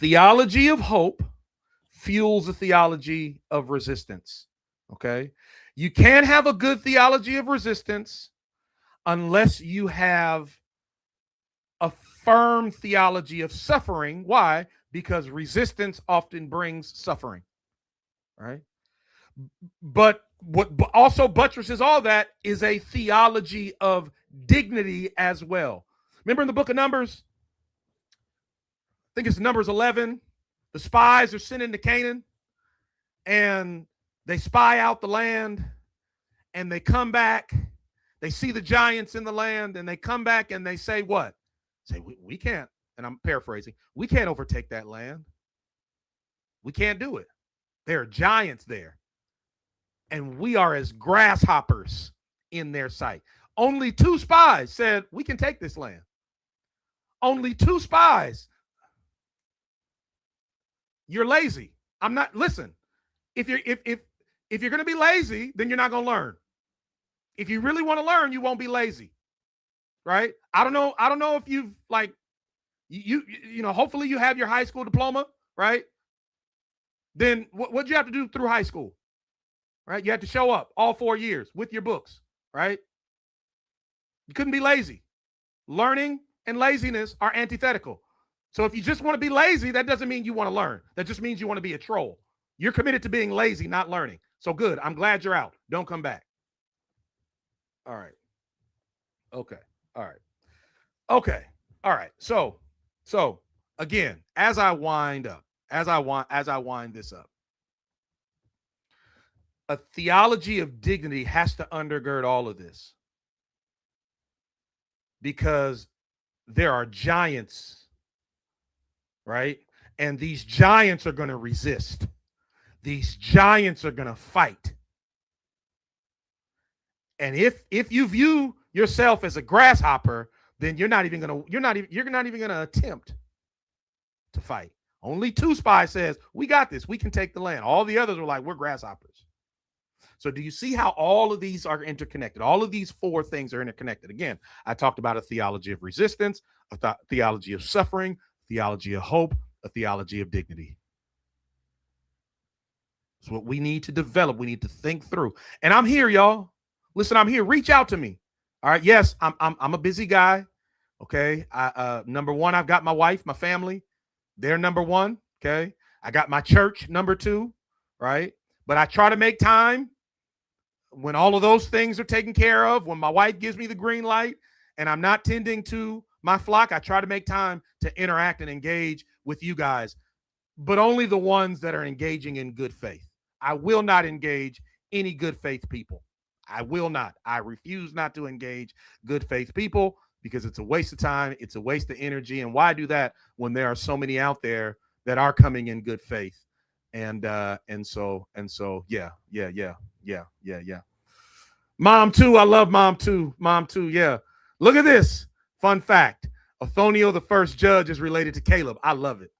Theology of hope fuels the theology of resistance. Okay. You can't have a good theology of resistance unless you have a firm theology of suffering. Why? Because resistance often brings suffering, right? But what also buttresses all that is a theology of dignity as well. Remember in the book of Numbers, I think it's Numbers 11, the spies are sent into Canaan and they spy out the land and they come back. They see the giants in the land and they come back and they say what? Say, we can't, and I'm paraphrasing, we can't overtake that land. We can't do it. There are giants there. And we are as grasshoppers in their sight. Only 2 spies said, we can take this land. Only 2 spies. You're lazy. I'm not, listen, if you're going to be lazy, then you're not going to learn. If you really want to learn, you won't be lazy. Right? I don't know if you've like, hopefully you have your high school diploma, right? Then what'd you have to do through high school? Right? You had to show up all 4 years with your books. right? You couldn't be lazy. Learning and laziness are antithetical. So if you just want to be lazy, that doesn't mean you want to learn. That just means you want to be a troll. You're committed to being lazy, not learning. So good. I'm glad you're out. Don't come back. All right. Okay. All right. Okay. All right. So again, as I wind this up, a theology of dignity has to undergird all of this because there are giants, right? And these giants are going to resist. These giants are going to fight. And if you view yourself as a grasshopper, then you're not even going to attempt to fight. Only 2 Spies says, we got this. We can take the land. All the others were like, we're grasshoppers. So do you see how all of these are interconnected? All of these 4 things are interconnected. Again, I talked about a theology of resistance, a theology of suffering, theology of hope, a theology of dignity. It's what we need to develop. We need to think through. And I'm here, y'all. Listen, I'm here. Reach out to me. All right. Yes, I'm a busy guy. Okay. Number 1, I've got my wife, my family. They're number 1. Okay. I got my church, number 2. Right. But I try to make time when all of those things are taken care of, when my wife gives me the green light and I'm not tending to my flock, I try to make time to interact and engage with you guys, but only the ones that are engaging in good faith. I will not engage any good faith people. I will not. I refuse not to engage good faith people because it's a waste of time. It's a waste of energy. And why do that when there are so many out there that are coming in good faith? And so, yeah. Mom too. I love mom too. Yeah. Look at this. Fun fact. Othoniel, the first judge, is related to Caleb. I love it.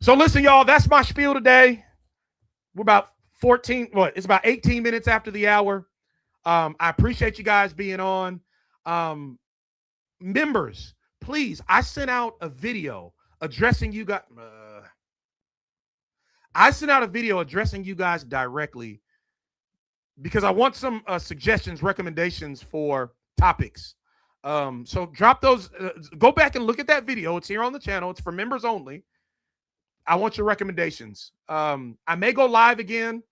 So listen, y'all, that's my spiel today. We're about 18 minutes after the hour. I appreciate you guys being on. Members, please, I sent out a video addressing you guys. I sent out a video addressing you guys directly because I want some suggestions, recommendations for topics. So drop those. Go back and look at that video. It's here on the channel. It's for members only. I want your recommendations. I may go live again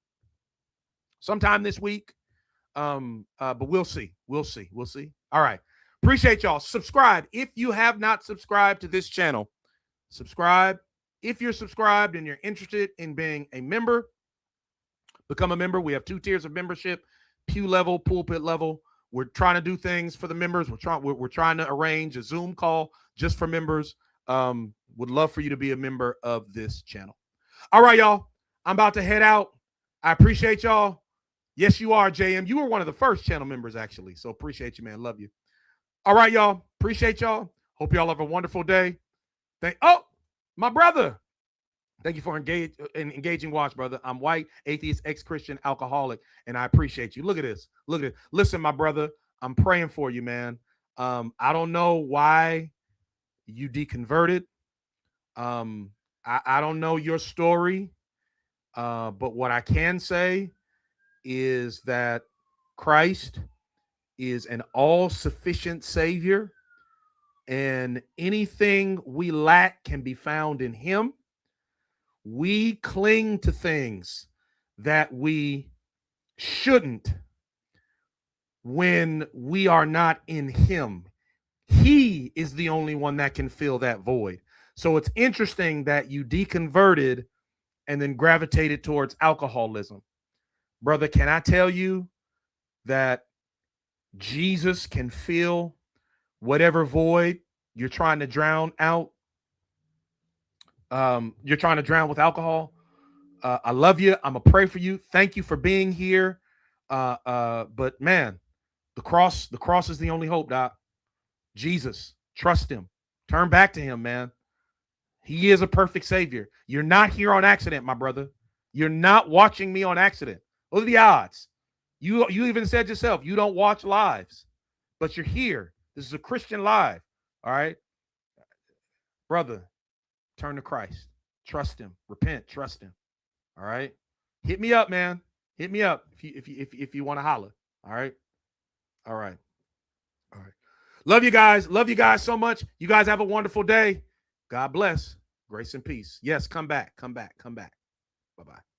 sometime this week, but we'll see. We'll see. All right. Appreciate y'all. Subscribe. If you have not subscribed to this channel, subscribe. If you're subscribed and you're interested in being a member, become a member. We have 2 tiers of membership, pew level, pulpit level. We're trying to do things for the members. We're trying to arrange a Zoom call just for members. Would love for you to be a member of this channel. All right, y'all. I'm about to head out. I appreciate y'all. Yes, you are, JM. You were one of the first channel members, actually. So appreciate you, man. Love you. All right, y'all. Appreciate y'all. Hope y'all have a wonderful day. My brother. Thank you for engaging watch, brother. I'm white, atheist, ex-Christian, alcoholic, and I appreciate you. Look at this. Look at it. Listen, my brother, I'm praying for you, man. I don't know why you deconverted. I don't know your story, but what I can say is that Christ is an all-sufficient Savior, and anything we lack can be found in him. We cling to things that we shouldn't when we are not in him. He is the only one that can fill that void. So it's interesting that you deconverted and then gravitated towards alcoholism. Brother, can I tell you that Jesus can fill whatever void you're trying to drown out? You're trying to drown with alcohol. I love you. I'm gonna pray for you. Thank you for being here. But man, the cross is the only hope, Doc. Jesus, trust him. Turn back to him, man. He is a perfect Savior. You're not here on accident, my brother. You're not watching me on accident. What are the odds? You even said yourself, you don't watch lives, but you're here. This is a Christian live. All right, brother. Turn to Christ. Trust him. Repent. Trust him. All right. Hit me up, man. Hit me up if you want to holler. All right. All right. All right. Love you guys. Love you guys so much. You guys have a wonderful day. God bless. Grace and peace. Yes, come back. Come back. Come back. Bye-bye.